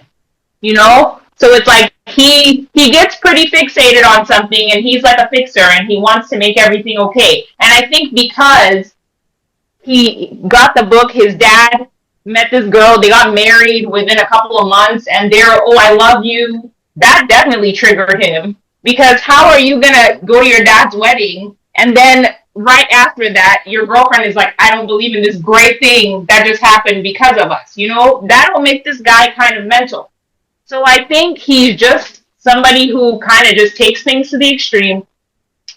you know? So it's like he gets pretty fixated on something, and he's like a fixer, and he wants to make everything okay. And I think because he got the book, his dad met this girl, they got married within a couple of months, and they're, oh, I love you. That definitely triggered him, because how are you gonna go to your dad's wedding, and then right after that, your girlfriend is like, I don't believe in this great thing that just happened because of us, you know? That'll make this guy kind of mental. So I think he's just somebody who kind of just takes things to the extreme.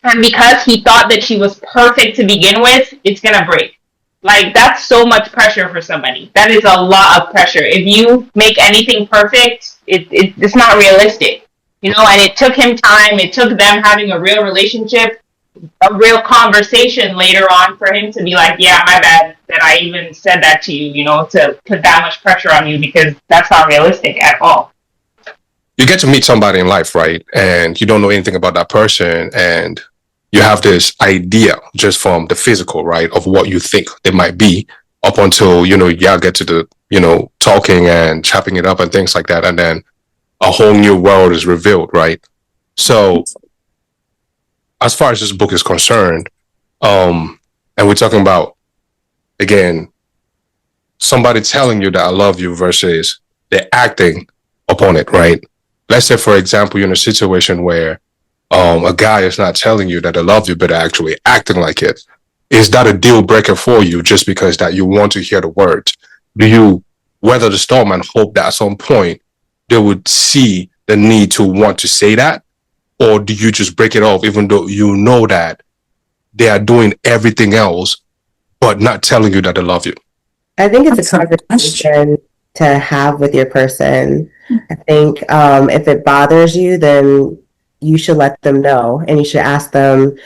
And because he thought that she was perfect to begin with, it's going to break. Like, that's so much pressure for somebody. That is a lot of pressure. If you make anything perfect, it's not realistic. You know, and it took him time. It took them having a real relationship, a real conversation later on for him to be like, yeah, my bad that I even said that to you, you know, to put that much pressure on you, because that's not realistic at all. You get to meet somebody in life, right? And you don't know anything about that person, and you have this idea just from the physical, right, of what you think they might be, up until, you know, y'all get to the, you know, talking and chopping it up and things like that. And then a whole new world is revealed, right? So as far as this book is concerned, and we're talking about, again, somebody telling you that I love you versus they're acting upon it, right? Let's say, for example, you're in a situation where a guy is not telling you that they love you, but actually acting like it. Is that a deal breaker for you just because that you want to hear the words? Do you weather the storm and hope that at some point they would see the need to want to say that? Or do you just break it off even though you know that they are doing everything else but not telling you that they love you? I think it's a conversation to have with your person. I think if it bothers you, then you should let them know, and you should ask them,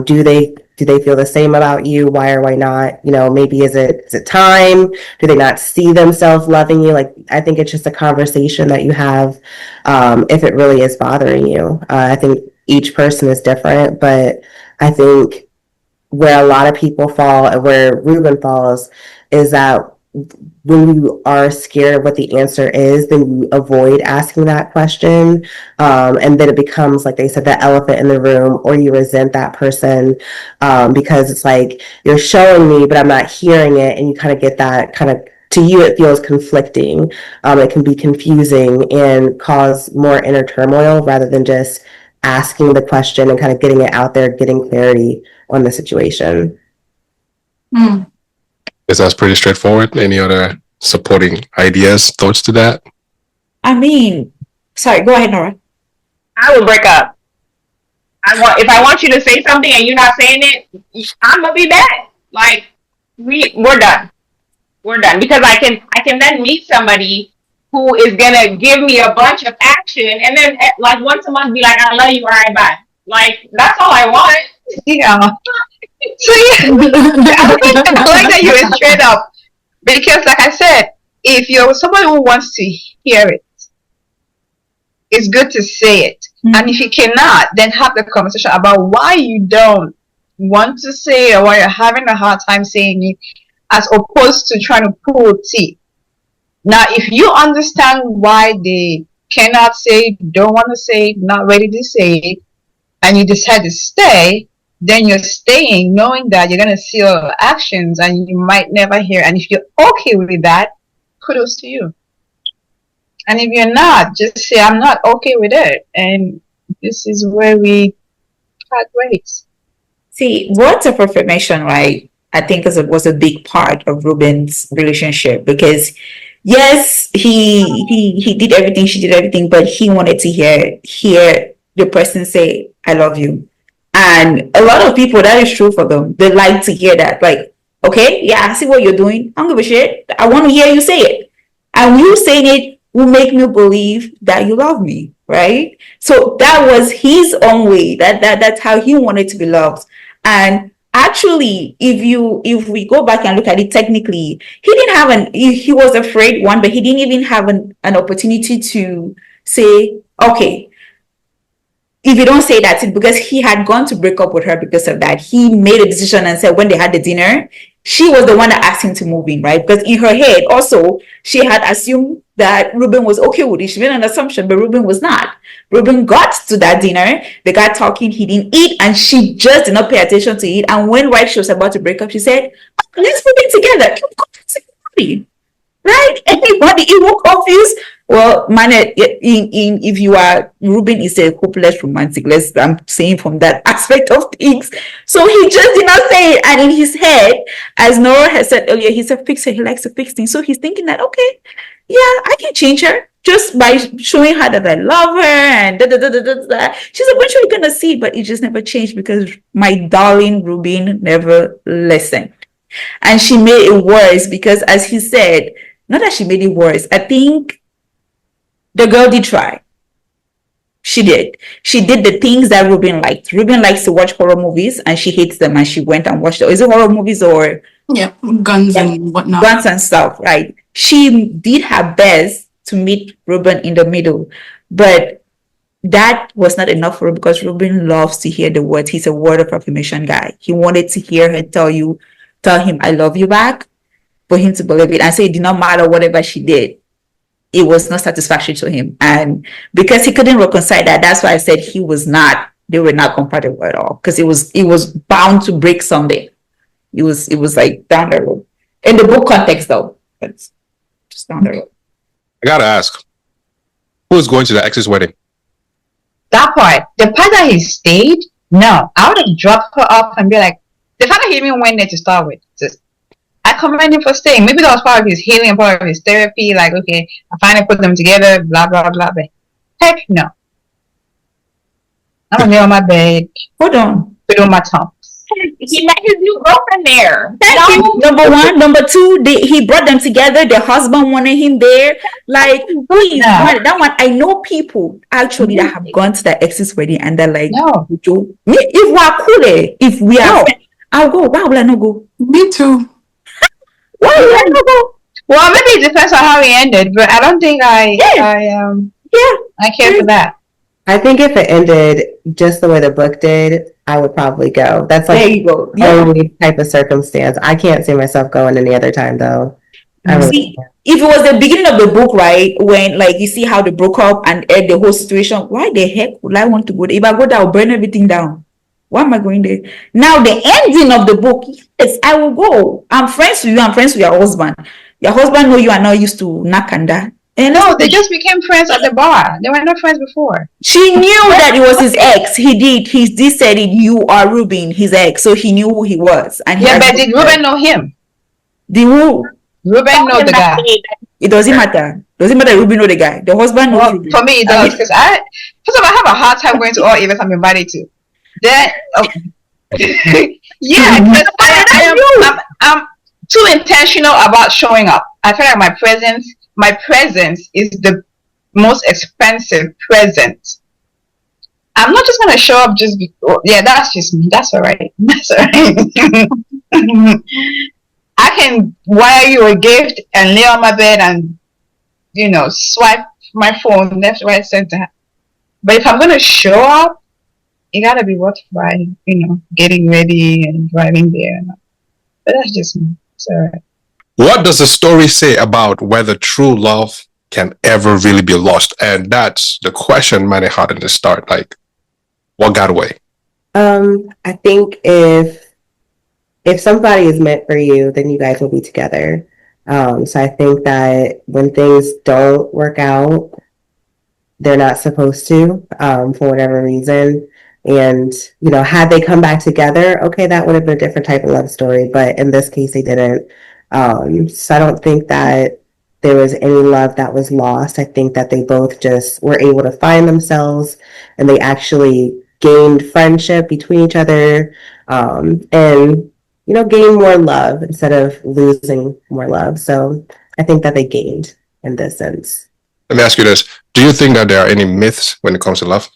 do they feel the same about you? Why or why not? You know, maybe is it time? Do they not see themselves loving you? Like, I think it's just a conversation that you have if it really is bothering you. I think each person is different, but I think where a lot of people fall, and where Reuben falls, is that when you are scared of what the answer is, then you avoid asking that question. And then it becomes, like they said, the elephant in the room, or you resent that person because it's like, you're showing me, but I'm not hearing it. And you kind of get that kind of, to you, it feels conflicting. It can be confusing and cause more inner turmoil rather than just asking the question and kind of getting it out there, getting clarity on the situation. That's pretty straightforward. Any other supporting ideas, thoughts to that? I mean, sorry, go ahead, Nora. I would break up. If I want you to say something and you're not saying it, I'm gonna be mad. Like, we're done. We're done, because I can then meet somebody who is gonna give me a bunch of action, and then like once a month be like, I love you, all right, bye. Like, that's all I want. Yeah. So yeah, I like that you were straight up, because like I said, if you're somebody who wants to hear it, it's good to say it. And if you cannot, then have the conversation about why you don't want to say it, or why you're having a hard time saying it, as opposed to trying to pull teeth. Now, if you understand why they cannot say, don't want to say, not ready to say it, and you decide to stay, then you're staying knowing that you're going to see all the actions and you might never hear. And if you're okay with that, kudos to you. And if you're not, just say, I'm not okay with it. And this is where we part ways. See, words of affirmation, right, I think was a big part of Reuben's relationship, because yes, he did everything, she did everything, but he wanted to hear the person say, I love you. And a lot of people, that is true for them. They like to hear that. Like, okay, yeah, I see what you're doing. I don't give a shit. I want to hear you say it. And you saying it will make me believe that you love me, right? So that was his own way. That's how he wanted to be loved. And actually, if we go back and look at it technically, he didn't have he was afraid, one, but he didn't even have an opportunity to say, okay, if you don't say that, it's because he had gone to break up with her because of that. He made a decision and said when they had the dinner, she was the one that asked him to move in, right? Because in her head, also, she had assumed that Reuben was okay with it. She made an assumption, but Reuben was not. Reuben got to that dinner, they got talking, he didn't eat, and she just did not pay attention to it. And when right she was about to break up, she said, oh, let's move in together. Right? Anybody even confused? Well, man, if you are, Reuben is a hopeless romantic. I'm saying from that aspect of things. So he just did not say it. And in his head, as Nora has said earlier, he's a fixer. He likes to fix things. So he's thinking that, okay, yeah, I can change her just by showing her that I love her and da da da da da da. She's eventually gonna see, but it just never changed because my darling Reuben never listened. And she made it worse because, as he said, not that she made it worse. I think the girl did try. She did. She did the things that Reuben liked. Reuben likes to watch horror movies and she hates them, and she went and watched them. Is it horror movies or guns and whatnot? Guns and stuff, right? She did her best to meet Reuben in the middle, but that was not enough for her because Reuben loves to hear the words. He's a word of affirmation guy. He wanted to hear her tell him I love you back, for him to believe it. And so it did not matter whatever she did. It was not satisfactory to him. And because he couldn't reconcile that, that's why I said they were not compatible at all. Because it was bound to break someday. It was like down the road. In the book context though, it's just down the road. I gotta ask, who is going to the ex's wedding? That part. The part that he stayed, no. I would have dropped her off and be like, the fact that he even went there to start with, I commend him for staying. Maybe that was part of his healing, part of his therapy. Like, okay, I finally put them together, blah, blah, blah. But heck no. I'm gonna lay on my bed. Hold on. Put on my tongue. He met his new girlfriend there. Number one. Number two, he brought them together. Their husband wanted him there. Like, please, that one. I know people actually that have gone to their ex's wedding and they're like, no. If we are cool, if we are, I'll go. Why will I not go? Me too. Why will I not go? Well, maybe it depends on how he ended, but I don't think I care for that. I think if it ended just the way the book did, I would probably go. That's like there you go. only type of circumstance. I can't see myself going any other time though. See, if it was the beginning of the book, right, when like you see how they broke up and the whole situation, why the heck would I want to go there? If I go there, I'll burn everything down. Why am I going there? Now the ending of the book, yes, I will go. I'm friends with you. I'm friends with your husband. Your husband know you are not used to nakanda. And no, they just became friends at the bar. They were not friends before. She knew that it was his ex. He did said it. You are Reuben, his ex, so he knew who he was. And but did Reuben know him? Did who? Reuben know the guy. It doesn't matter. Doesn't matter. Reuben know the guy. The husband knows Reuben. For me, it does because first of all, I have a hard time going to all events I'm invited to. Then, yeah, because I'm too intentional about showing up. I feel like my presence is the most expensive present. I'm not just gonna show up just because. Yeah, that's just me. That's all right. That's all right. I can wire you a gift and lay on my bed and swipe my phone left, right, center. But if I'm gonna show up, it gotta be worth getting ready and driving there. But that's just me. It's all right. What does the story say about whether true love can ever really be lost? And that's the question many had in the start. Like, what got away? I think if somebody is meant for you, then you guys will be together. So I think that when things don't work out, they're not supposed to, for whatever reason. And, had they come back together, okay, that would have been a different type of love story. But in this case, they didn't. So I don't think that there was any love that was lost. I think that they both just were able to find themselves, and they actually gained friendship between each other, and gain more love instead of losing more love. So I think that they gained in this sense. Let me ask you this. Do you think that there are any myths when it comes to love?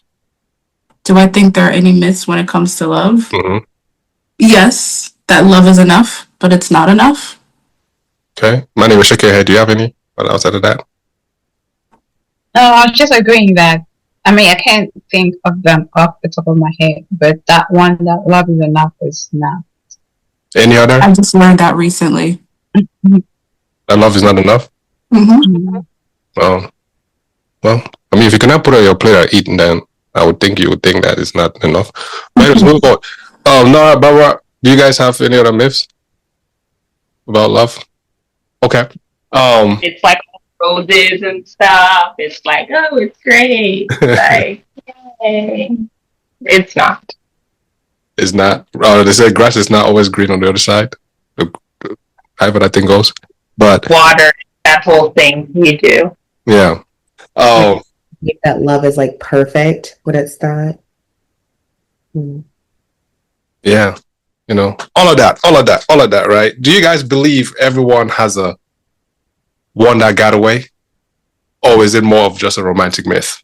Do I think there are any myths when it comes to love? Mm-hmm. Yes, that love is enough, but it's not enough. Okay. Manny, will shake your head. Do you have any outside of that? No, I was just agreeing that, I mean, I can't think of them off the top of my head, but that one, that love is enough, is not. Any other? I just learned that recently. That love is not enough? Mm-hmm. Well, I mean, if you cannot put on your plate or eat, then I would think you would think that it's not enough. But let's move on. Nora, Barbara, do you guys have any other myths about love? Okay. It's like roses and stuff. It's like, oh, it's great. Like, yay. It's not. It's not. They say grass is not always green on the other side. However that thing goes. But water, that whole thing you do. Yeah. That love is like perfect, but it's not. Yeah. All of that, right? Do you guys believe everyone has a one that got away? Or is it more of just a romantic myth?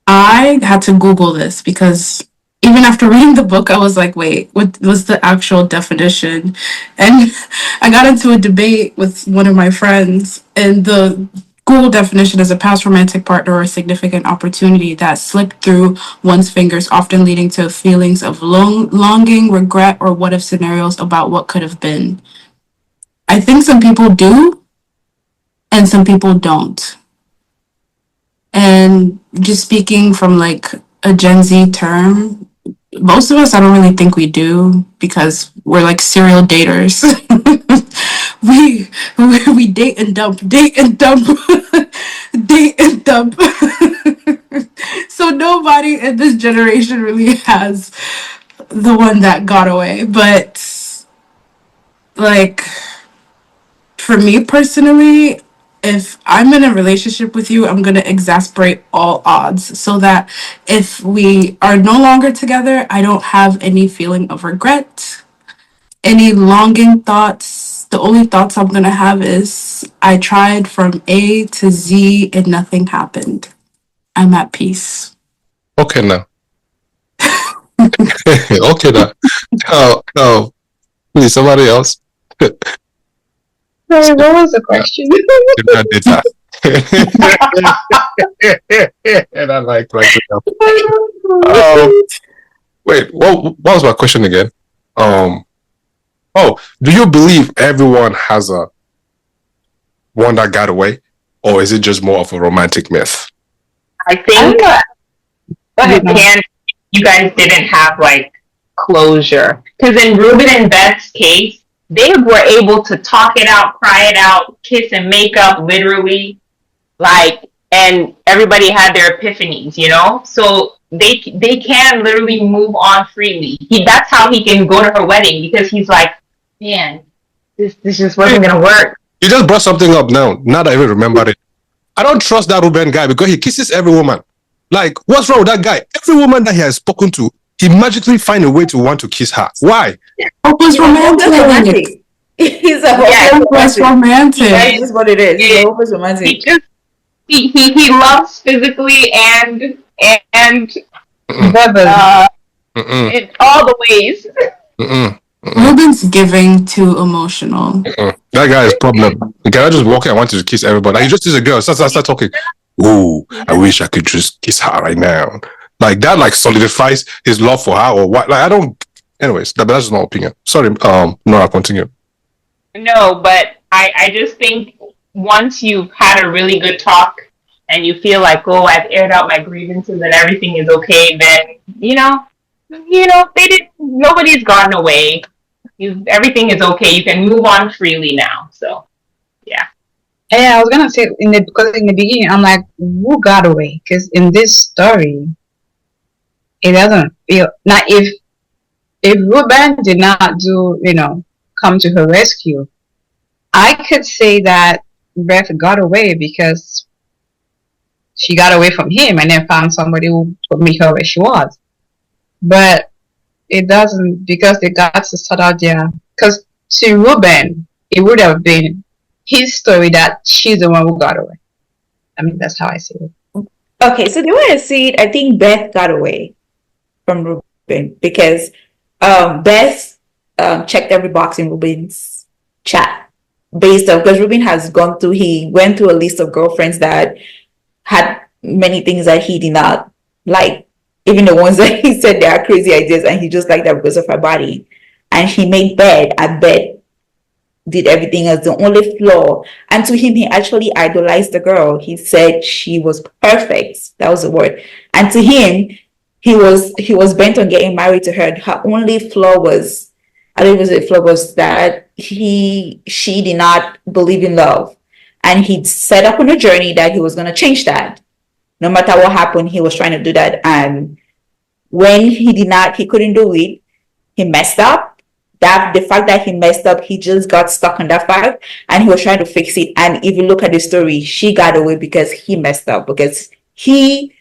I had to Google this because even after reading the book, I was like, wait, what was the actual definition? And I got into a debate with one of my friends, and the Google definition is a past romantic partner or significant opportunity that slipped through one's fingers, often leading to feelings of longing, regret, or what if scenarios about what could have been. I think some people do, and some people don't. And just speaking from like a Gen Z term, most of us, I don't really think we do, because we're like serial daters. we date and dump, date and dump, date and dump. So nobody in this generation really has the one that got away. But like, for me personally, if I'm in a relationship with you, I'm going to exasperate all odds so that if we are no longer together, I don't have any feeling of regret, any longing thoughts. The only thoughts I'm going to have is I tried from A to Z and nothing happened. I'm at peace. Okay, now. Okay, now. No. Please, somebody else. Sorry, what was the question? And I like it up. Wait, what was my question again? Do you believe everyone has a one that got away, or is it just more of a romantic myth? I think you guys didn't have like closure, because in Reuben and Beth's case, they were able to talk it out, cry it out, kiss and make up, literally, like, and everybody had their epiphanies, so they can literally move on freely. That's how he can go to her wedding, because he's like, man, this just wasn't gonna work. You just brought something up now that I even remember it. I don't trust that Reuben guy because he kisses every woman. Like, what's wrong with that guy? Every woman that he has spoken to, he magically find a way to want to kiss her. Why? Hopeless romantic. He's a hopeless romantic. That's just what it is. He's a hopeless romantic. He loves physically and in all the ways. Reuben's giving too emotional. That guy is problem. The guy just walking, I wanted to kiss everybody. Like, he just is a girl. Start talking. Ooh, I wish I could just kiss her right now. Like that, like solidifies his love for her or what? Like I don't. Anyways, that's just my opinion. Sorry, Nora, continue. No, but I just think once you've had a really good talk and you feel like, oh, I've aired out my grievances and everything is okay, then nobody's gotten away. Everything is okay. You can move on freely now. So, yeah. Yeah, I was gonna say because in the beginning I'm like, who got away? Because in this story, it doesn't feel now. If Reuben did not come to her rescue, I could say that Beth got away because she got away from him and then found somebody who would meet her where she was. But it doesn't, because they got to sort out their, because to Reuben, it would have been his story that she's the one who got away. I mean, that's how I see it. Okay, so the way I see it, I think Beth got away from Reuben because Beth checked every box in Reuben's chat based on, because Reuben he went through a list of girlfriends that had many things that he did not like, even the ones that he said they are crazy ideas, and he just liked that because of her body. And he made bed. I bet did everything as the only flaw. And to him, he actually idolized the girl. He said she was perfect. That was the word. And to him, he was bent on getting married to her. Her only flaw was, I don't know if it was a flaw, was that she did not believe in love. And he set up on a journey that he was going to change that. No matter what happened, he was trying to do that. And when he couldn't do it, he messed up. That the fact that he messed up, he just got stuck on that fact, and he was trying to fix it. And if you look at the story, she got away because he messed up, because she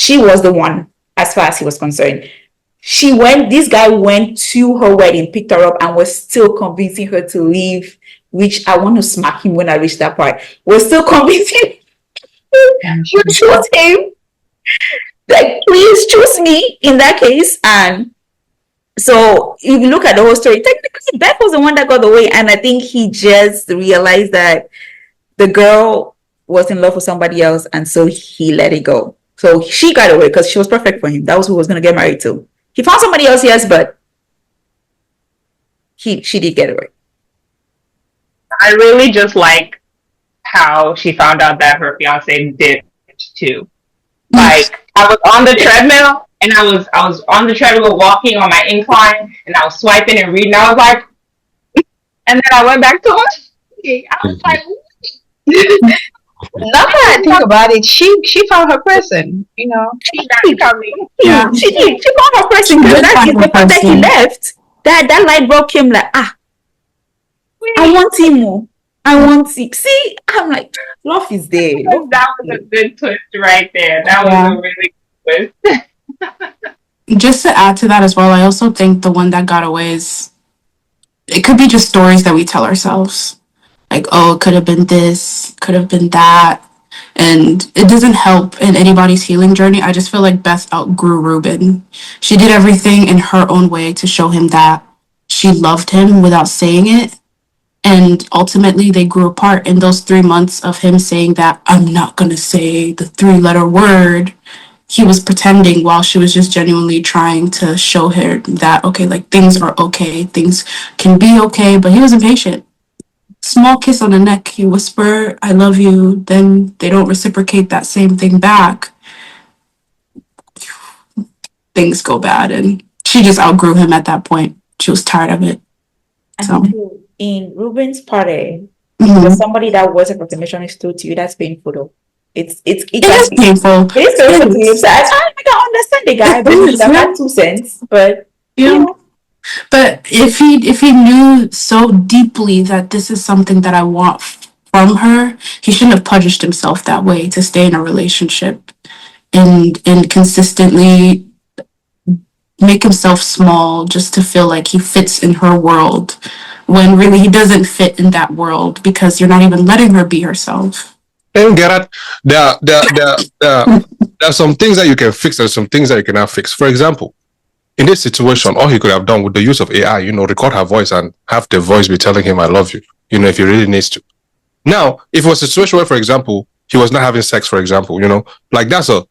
was the one, as far as he was concerned. This guy went to her wedding, picked her up, and was still convincing her to leave, which I want to smack him when I reach that part. Was still convincing to choose him. Like, please choose me in that case. And so if you look at the whole story, technically Beth was the one that got away, and I think he just realized that the girl was in love with somebody else, and so he let it go. So she got away because she was perfect for him. That was who he was going to get married to. He found somebody else, yes, but she did get away. I really just like how she found out that her fiance did too. Like, I was on the treadmill, and I was on the treadmill walking on my incline, and I was swiping and reading. I was like, and then I went back to watching. I was like, now that I think about it, she found her person, you know. She found her person, because the fact that he left, that light broke him. Like, I want him more. I want him. See, I'm like, love is there. That was a good twist right there. That was a really good twist. Just to add to that as well, I also think the one that got away it could be just stories that we tell ourselves. Like, oh, it could have been this, could have been that. And it doesn't help in anybody's healing journey. I just feel like Beth outgrew Reuben. She did everything in her own way to show him that she loved him without saying it. And ultimately, they grew apart in those 3 months of him saying that, I'm not going to say the 3-letter word. He was pretending while she was just genuinely trying to show her that, okay, like, things are okay. Things can be okay. But he was impatient. Small kiss on the neck. You whisper, I love you. Then they don't reciprocate that same thing back. Things go bad. And she just outgrew him at that point. She was tired of it. So. In Reuben's party, there's somebody that was a proclamation is to you. That's painful though. It is painful. It's painful to you. So I can understand the guy, but he had 2 cents. But you know. But if he knew so deeply that this is something that I want from her, he shouldn't have punished himself that way to stay in a relationship and consistently make himself small just to feel like he fits in her world, when really he doesn't fit in that world because you're not even letting her be herself. And Gerard, there are some things that you can fix. There's some things that you cannot fix. For example, in this situation, all he could have done with the use of AI, record her voice and have the voice be telling him, I love you, if he really needs to. Now, if it was a situation where, for example, he was not having sex, for example, like that's a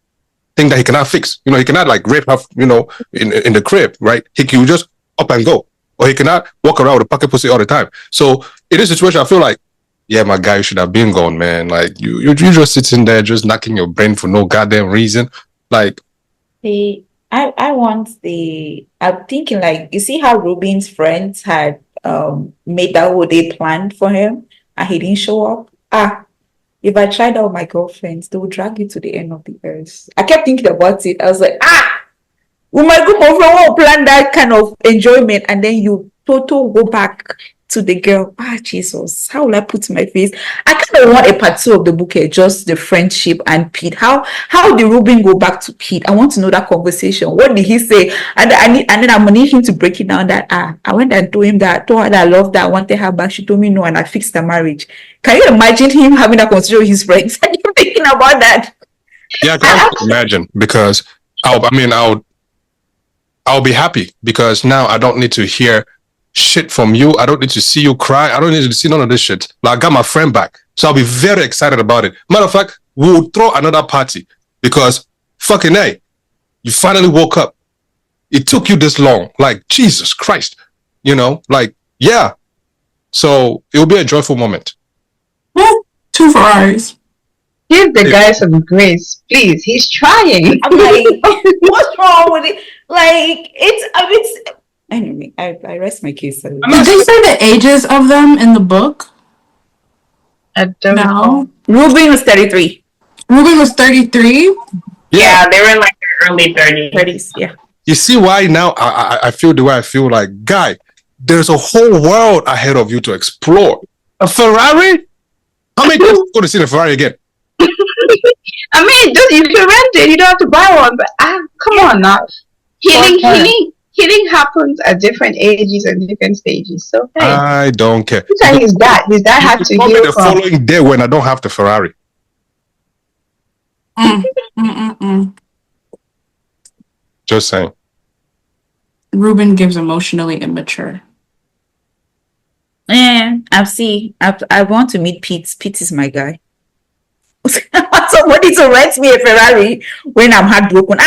thing that he cannot fix. He cannot like rape her, in the crib, right? He can just up and go. Or he cannot walk around with a pocket pussy all the time. So in this situation, I feel like, yeah, my guy, you should have been gone, man. Like you just sitting there, just knocking your brain for no goddamn reason. Like, I'm thinking, like, you see how Reuben's friends had made that whole day planned for him, and he didn't show up. If I tried out with my girlfriends, they would drag you to the end of the earth. I kept thinking about it. I was like, will my group of friends plan that kind of enjoyment, and then you total go back to the girl. Jesus, how will I put my face? I kind of want a part two of the book here, just the friendship and Pete. How did Reuben go back to Pete? I want to know that conversation. What did he say? And then I'm gonna need him to break it down. That I went and told her that I loved her, I wanted her back. She told me no, and I fixed the marriage. Can you imagine him having that conversation with his friends? And you thinking about that? Yeah, I can imagine, because I'll be happy, because now I don't need to hear shit from you. I don't need to see you cry. I don't need to see none of this shit. Like, I got my friend back. So I'll be very excited about it. Matter of fact, we'll throw another party, because fucking A, you finally woke up. It took you this long. Like, Jesus Christ. You know, like, yeah. So it will be a joyful moment. Well, 2 Ferraris. Give the guy some grace, please. He's trying. I'm like, what's wrong with it? Like, it's anyway, I rest my case. Did they say the ages of them in the book? I don't know. Reuben was 33. Reuben was 33? Yeah, they were in like their early 30s. Yeah. You see why now I feel the way I feel? Like, guy, there's a whole world ahead of you to explore. A Ferrari? How many times go to see the Ferrari again? I mean, if you rent it, you don't have to buy one. But come on now. Healing happens at different ages and different stages. So hey, I don't care. his dad had to heal the following day when I don't have the Ferrari. Just saying. Reuben gives emotionally immature. I want to meet Pete. Pete is my guy. Somebody to rent me a Ferrari when I'm heartbroken.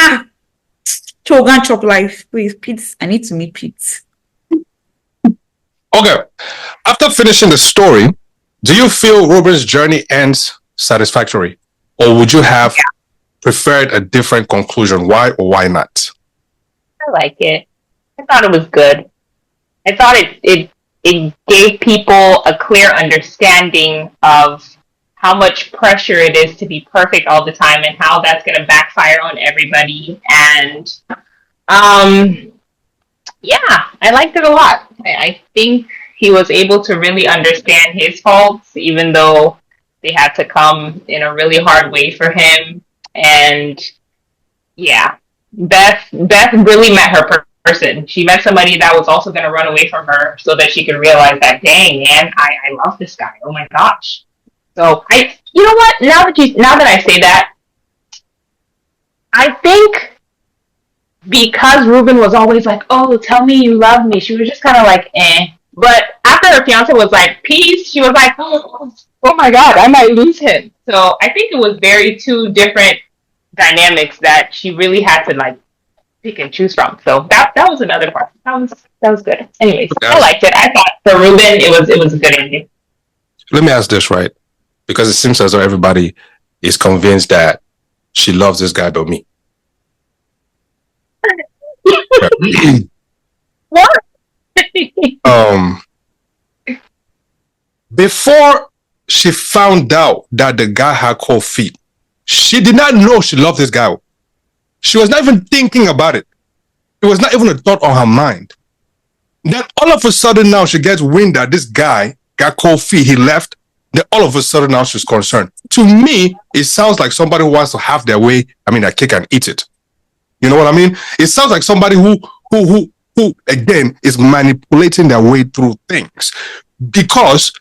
Chogan chop life, please, Pete. I need to meet Pete. Okay. After finishing the story, do you feel Reuben's journey ends satisfactory, or would you have preferred a different conclusion? Why or why not? I like it. I thought it was good. I thought it gave people a clear understanding of how much pressure it is to be perfect all the time and how that's going to backfire on everybody. And yeah, I liked it a lot. I think he was able to really understand his faults, even though they had to come in a really hard way for him. And yeah, Beth really met her person. She met somebody that was also going to run away from her so that she could realize that, dang, man, I love this guy. Oh my gosh. So you know what? Now that I say that, I think because Reuben was always like, "Oh, tell me you love me," she was just kind of like, "Eh." But after her fiance was like, "Peace," she was like, "Oh my God, I might lose him." So I think it was very two different dynamics that she really had to like pick and choose from. So that was another part. That was good. Anyways, I liked it. I thought for Reuben it was a good ending. Let me ask this, right? Because it seems as though everybody is convinced that she loves this guy but me. What? Before she found out that the guy had cold feet, she did not know she loved this guy. She was not even thinking about it. It was not even a thought on her mind. Then all of a sudden now she gets wind that this guy got cold feet. He left. Then all of a sudden now she's concerned. To me, it sounds like somebody who wants to have their way. I mean, a cake and eat it. You know what I mean? It sounds like somebody who again is manipulating their way through things. Because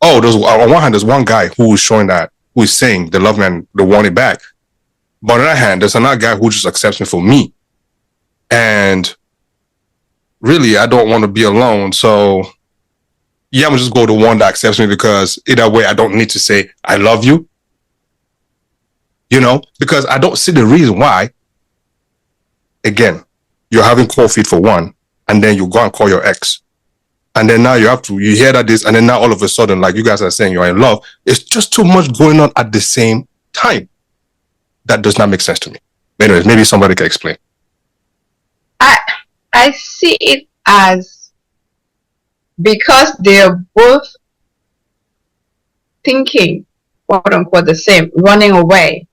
on one hand, there's one guy who is showing that, who is saying they love me and they want it back. But on the other hand, there's another guy who just accepts me for me. And really, I don't want to be alone. So yeah, I'm just go to one that accepts me, because either way, I don't need to say I love you. You know, because I don't see the reason why. Again, you're having cold feet for one, and then you go and call your ex. And then now you hear that this, and then now all of a sudden, like you guys are saying, you're in love. It's just too much going on at the same time. That does not make sense to me. Anyways, maybe somebody can explain. I see it as, because they're both thinking, quote unquote, the same, running away.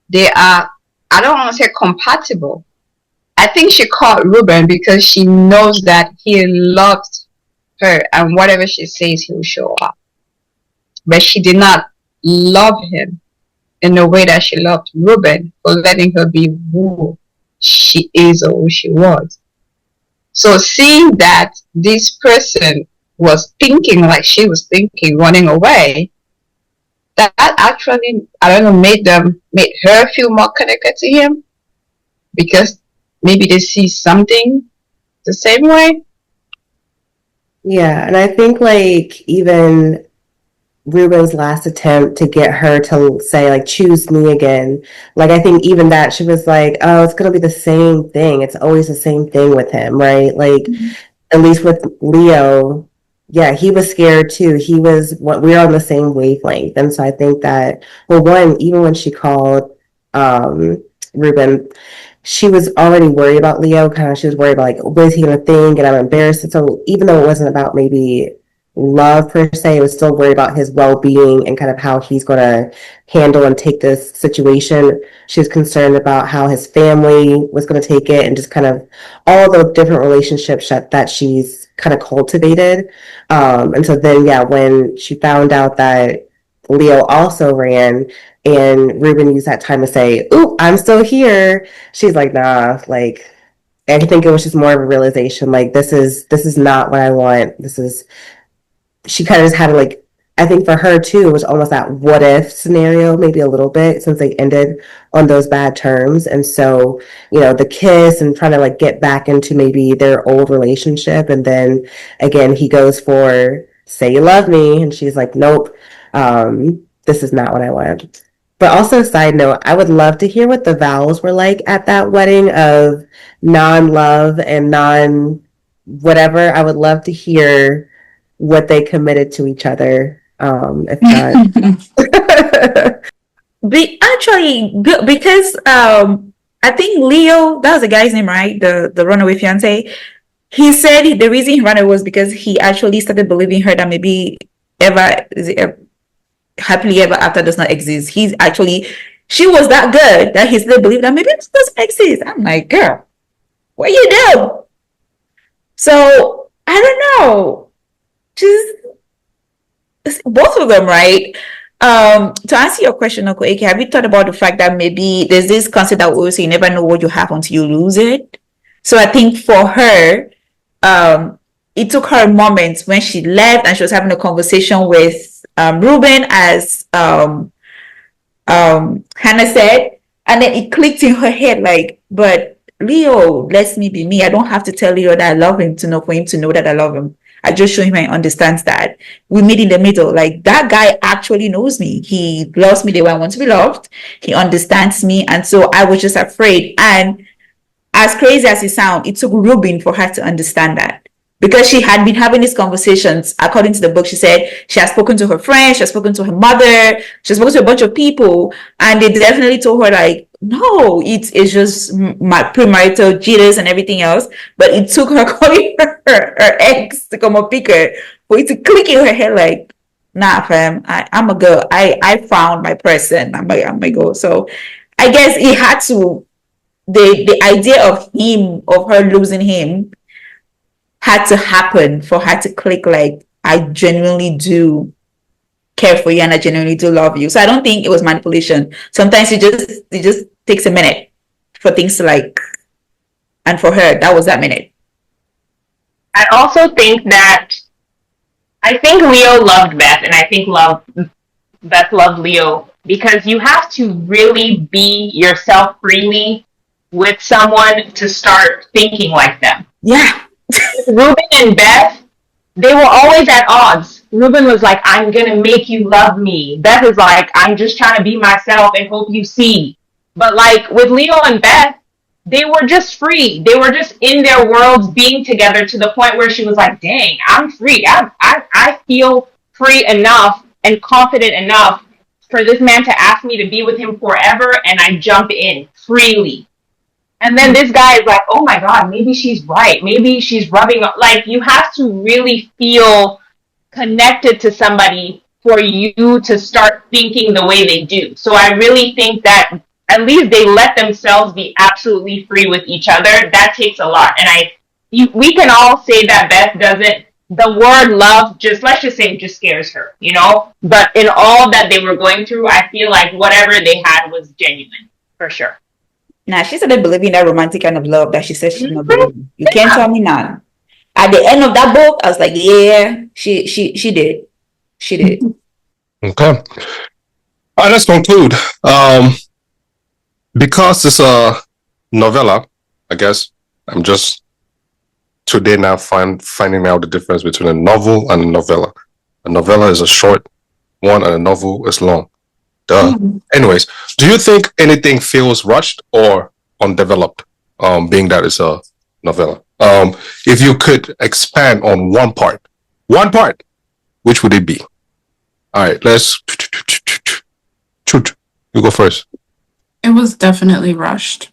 They are, I don't want to say compatible. I think she called Reuben because she knows that he loves her, and whatever she says, he will show up. But she did not love him in the way that she loved Reuben for letting her be who she is or who she was. So seeing that this person was thinking like she was thinking, running away, that actually, I don't know, made her feel more connected to him, because maybe they see something the same way. Yeah, and I think like even Reuben's last attempt to get her to say like choose me again, like I think even that she was like, oh, it's gonna be the same thing. It's always the same thing with him, right? Like at least with Leo, yeah, he was scared too. We were on the same wavelength, and so I think that one, even when she called Reuben, she was already worried about Leo. Kind of, she was worried about like, what is he gonna think? And I'm embarrassed. So even though it wasn't about maybe love per se, it was still worried about his well-being and kind of how he's gonna handle and take this situation. She was concerned about how his family was gonna take it, and just kind of all the different relationships that she's kind of cultivated. And so then, yeah, when she found out that Leo also ran, and Reuben used that time to say, "Ooh, I'm still here," she's like, "Nah." Like, I think it was just more of a realization, like this is not what I want. This is. She kind of just had to like. I think for her too, it was almost that what if scenario, maybe a little bit, since they ended on those bad terms, and so the kiss and trying to like get back into maybe their old relationship, and then again he goes for say you love me, and she's like, nope, this is not what I want. But also, side note, I would love to hear what the vows were like at that wedding of non-love and non-whatever. I would love to hear what they committed to each other. If not, Because I think Leo, that was the guy's name, right? The runaway fiance. He said the reason he ran away was because he actually started believing her that maybe happily ever after does not exist. She was that good that he still believed that maybe it doesn't exist. I'm like, girl, what you do? So I don't know. Just both of them, right? To answer your question, Uncle AK, have you thought about the fact that maybe there's this concept that we always say, you never know what you have until you lose it? So I think for her, it took her a moment when she left and she was having a conversation with Reuben, as Hannah said, and then it clicked in her head like, but Leo lets me be me. I don't have to tell Leo that I love him for him to know that I love him. I just show him and understands that. We meet in the middle. Like, that guy actually knows me. He loves me the way I want to be loved. He understands me. And so I was just afraid. And as crazy as it sounds, it took Reuben for her to understand that. Because she had been having these conversations, according to the book, she said she has spoken to her friends, she has spoken to her mother, she has spoken to a bunch of people, and they definitely told her, like, no, it's just my premarital jitters and everything else. But it took her calling her ex to come up pick her for it to click in her head, like, nah, fam, I'm a girl. I found my person. I'm a girl. So I guess it had to, the idea of her losing him had to happen for her to click, like, I genuinely do care for you and I genuinely do love you. So I don't think it was manipulation. Sometimes it just takes a minute for things to like, and for her, that was that minute. I also think Leo loved Beth, and I think Beth loved Leo, because you have to really be yourself freely with someone to start thinking like them. Yeah. Reuben and Beth, they were always at odds. Reuben was like, I'm going to make you love me. Beth is like, I'm just trying to be myself and hope you see. But like with Leo and Beth, they were just free. They were just in their worlds being together, to the point where she was like, dang, I'm free. I feel free enough and confident enough for this man to ask me to be with him forever, and I jump in freely. And then this guy is like, oh my God, maybe she's right. Maybe she's rubbing up. Like, you have to really feel connected to somebody for you to start thinking the way they do. So I really think that at least they let themselves be absolutely free with each other. That takes a lot. And we can all say that Beth doesn't the word love, let's just say, just scares her, you know? But in all that they were going through, I feel like whatever they had was genuine, for sure. Now she started believing that romantic kind of love that she said she's not Mhm. believing. You can't tell me none. At the end of that book, I was like, yeah, she did. She did. Okay. All right, let's conclude. Because it's a novella, I guess I'm just today now finding out the difference between a novel and a novella. A novella is a short one and a novel is long. Duh. Anyways, do you think anything feels rushed or undeveloped? Being that it's a novella. If you could expand on one part, which would it be? All right, let's. You go first. It was definitely rushed.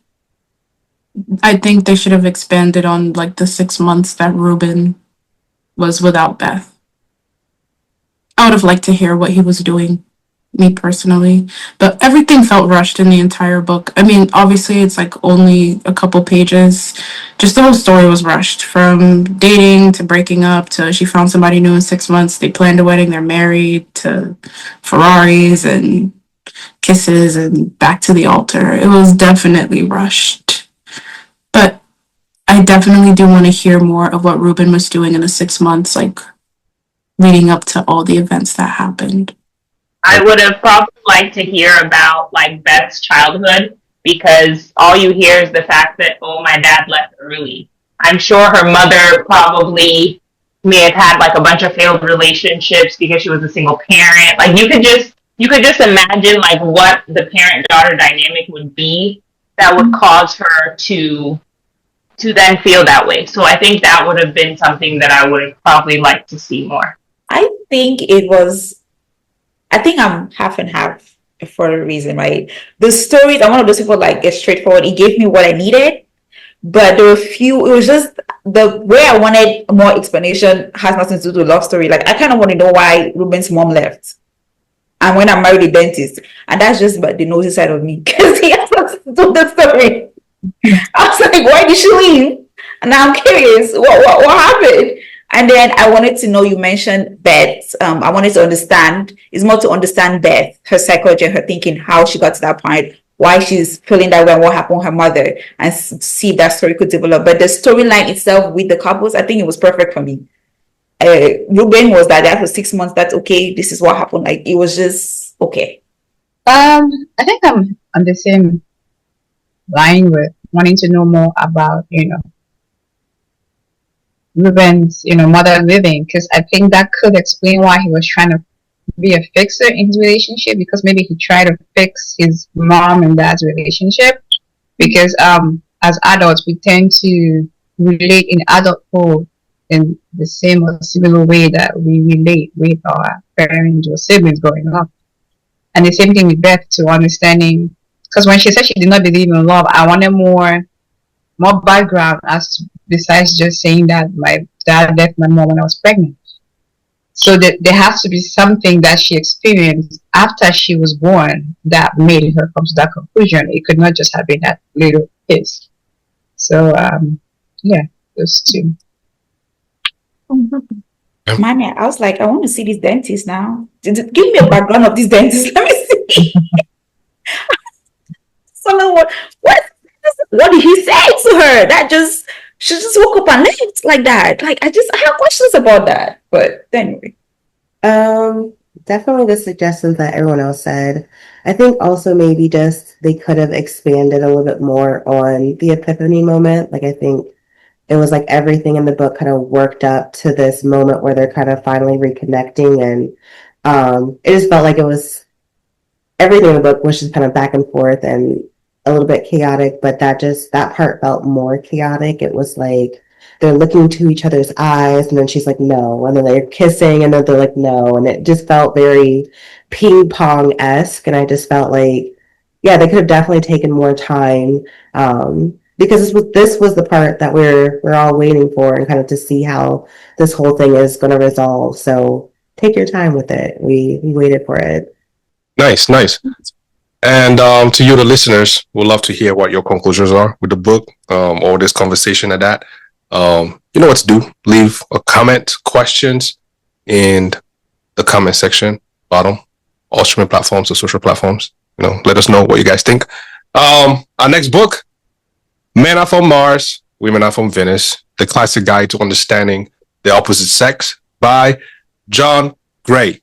I think they should have expanded on like the 6 months that Reuben was without Beth. I would have liked to hear what he was doing, me personally. But everything felt rushed in the entire book. I mean, obviously it's like only a couple pages. Just the whole story was rushed. From dating to breaking up to she found somebody new in 6 months. They planned a wedding, they're married, to Ferraris and kisses and back to the altar. It was definitely rushed. But I definitely do want to hear more of what Reuben was doing in the 6 months, like leading up to all the events that happened. I would have probably liked to hear about like Beth's childhood, because all you hear is the fact that, oh, my dad left early. I'm sure her mother probably may have had like a bunch of failed relationships because she was a single parent. Like you could just imagine like what the parent-daughter dynamic would be that would cause her to then feel that way. So I think that would have been something that I would have probably liked to see more. I think I'm half and half for a reason, right? The stories, I'm one of those people like it's straightforward. It gave me what I needed, but there were few, it was just the way I wanted more explanation has nothing to do with the love story. Like I kind of want to know why Reuben's mom left. And when I married a dentist, and that's just the nosy side of me, because he has nothing to do with the story. I was like, why did she leave? And now I'm curious, what happened? And then I wanted to know, you mentioned Beth. I wanted to understand, it's more to understand Beth, her psychology, her thinking, how she got to that point, why she's feeling that way, and what happened to her mother, and see if that story could develop. But the storyline itself with the couples, I think it was perfect for me. Reuben was that for 6 months, that's okay, this is what happened. Like, it was just okay. I think I'm on the same line with wanting to know more about, Reuben's, mother living, because I think that could explain why he was trying to be a fixer in his relationship, because maybe he tried to fix his mom and dad's relationship, because as adults we tend to relate in adulthood in the same or similar way that we relate with our parents or siblings growing up. And the same thing with Beth, to understanding, because when she said she did not believe in love, I wanted more background besides just saying that my dad left my mom when I was pregnant. So that there has to be something that she experienced after she was born that made her come to that conclusion. It could not just have been that little kiss. So yeah, those two. Mommy, I was like, I want to see these dentists now. Give me a background of these dentists. Let me see. So what did he say to her? She just woke up and left like that. Like I have questions about that. But anyway. Definitely the suggestions that everyone else said. I think also maybe just they could have expanded a little bit more on the epiphany moment. Like I think it was like everything in the book kind of worked up to this moment where they're kind of finally reconnecting, and it just felt like it was everything in the book was just kind of back and forth and a little bit chaotic, but that part felt more chaotic. It was like they're looking to each other's eyes, and then she's like, no, and then they're kissing, and then they're like, no, and it just felt very ping pong-esque, and I just felt like, yeah, they could have definitely taken more time, because this was the part that we're all waiting for, and kind of to see how this whole thing is going to resolve. So take your time with it. We waited for it. Nice. And to you, the listeners, we'd love to hear what your conclusions are with the book, or this conversation at that. You know what to do. Leave a comment, questions in the comment section, bottom, all streaming platforms or social platforms. You know, let us know what you guys think. Our next book, Men Are From Mars, Women Are From Venus, The Classic Guide to Understanding the Opposite Sex by John Gray.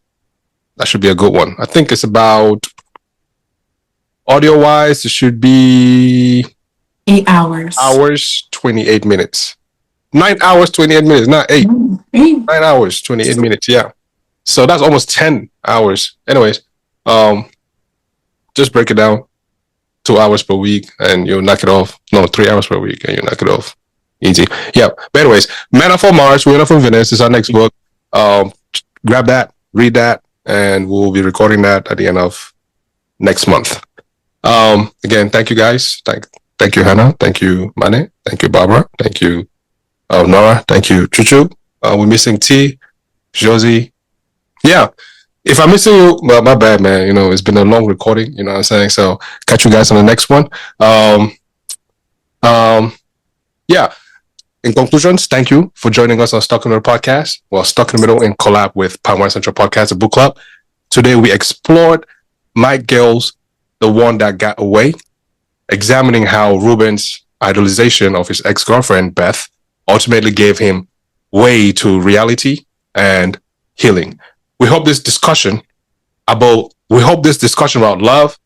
That should be a good one. I think it's about, audio-wise, it should be 8 hours. 28 minutes. 9 hours, 28 minutes, not 8. 9 hours, 28 minutes, yeah. So that's almost 10 hours. Anyways, just break it down. 2 hours per week and you'll knock it off. No, 3 hours per week and you'll knock it off. Easy. Yeah. But anyways, Men Are From Mars, Women Are From Venus is our next book. Grab that, read that, and we'll be recording that at the end of next month. Again, thank you guys. Thank you, Hannah. Thank you, Mane. Thank you, Barbara. Thank you, Nora. Thank you, Chuchu. We're missing T, Josie. Yeah. If I'm missing you, well, my bad, man. You know, it's been a long recording, you know what I'm saying? So catch you guys on the next one. Yeah. In conclusions, thank you for joining us on Stuck in the Middle podcast. Well, Stuck in the Middle in collab with Palm Wine Central Podcast Book Club. Today we explored Mike Gayle's The One That Got Away, examining how Reuben's idolization of his ex-girlfriend, Beth, ultimately gave him way to reality and healing. We hope this discussion about love,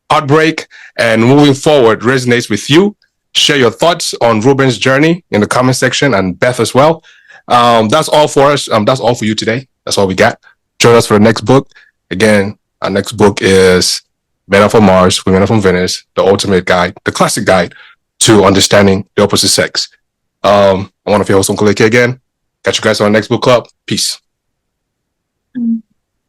heartbreak, and moving forward resonates with you. Share your thoughts on Reuben's journey in the comment section and Beth as well. That's all for us. That's all for you today. That's all we got. Join us for the next book. Again, our next book is Men Are From Mars, Women Are From Venus, the ultimate guide, the classic guide to understanding the opposite sex. I'm one of your hosts, Uncle AK again. Catch you guys on the next book club. Peace.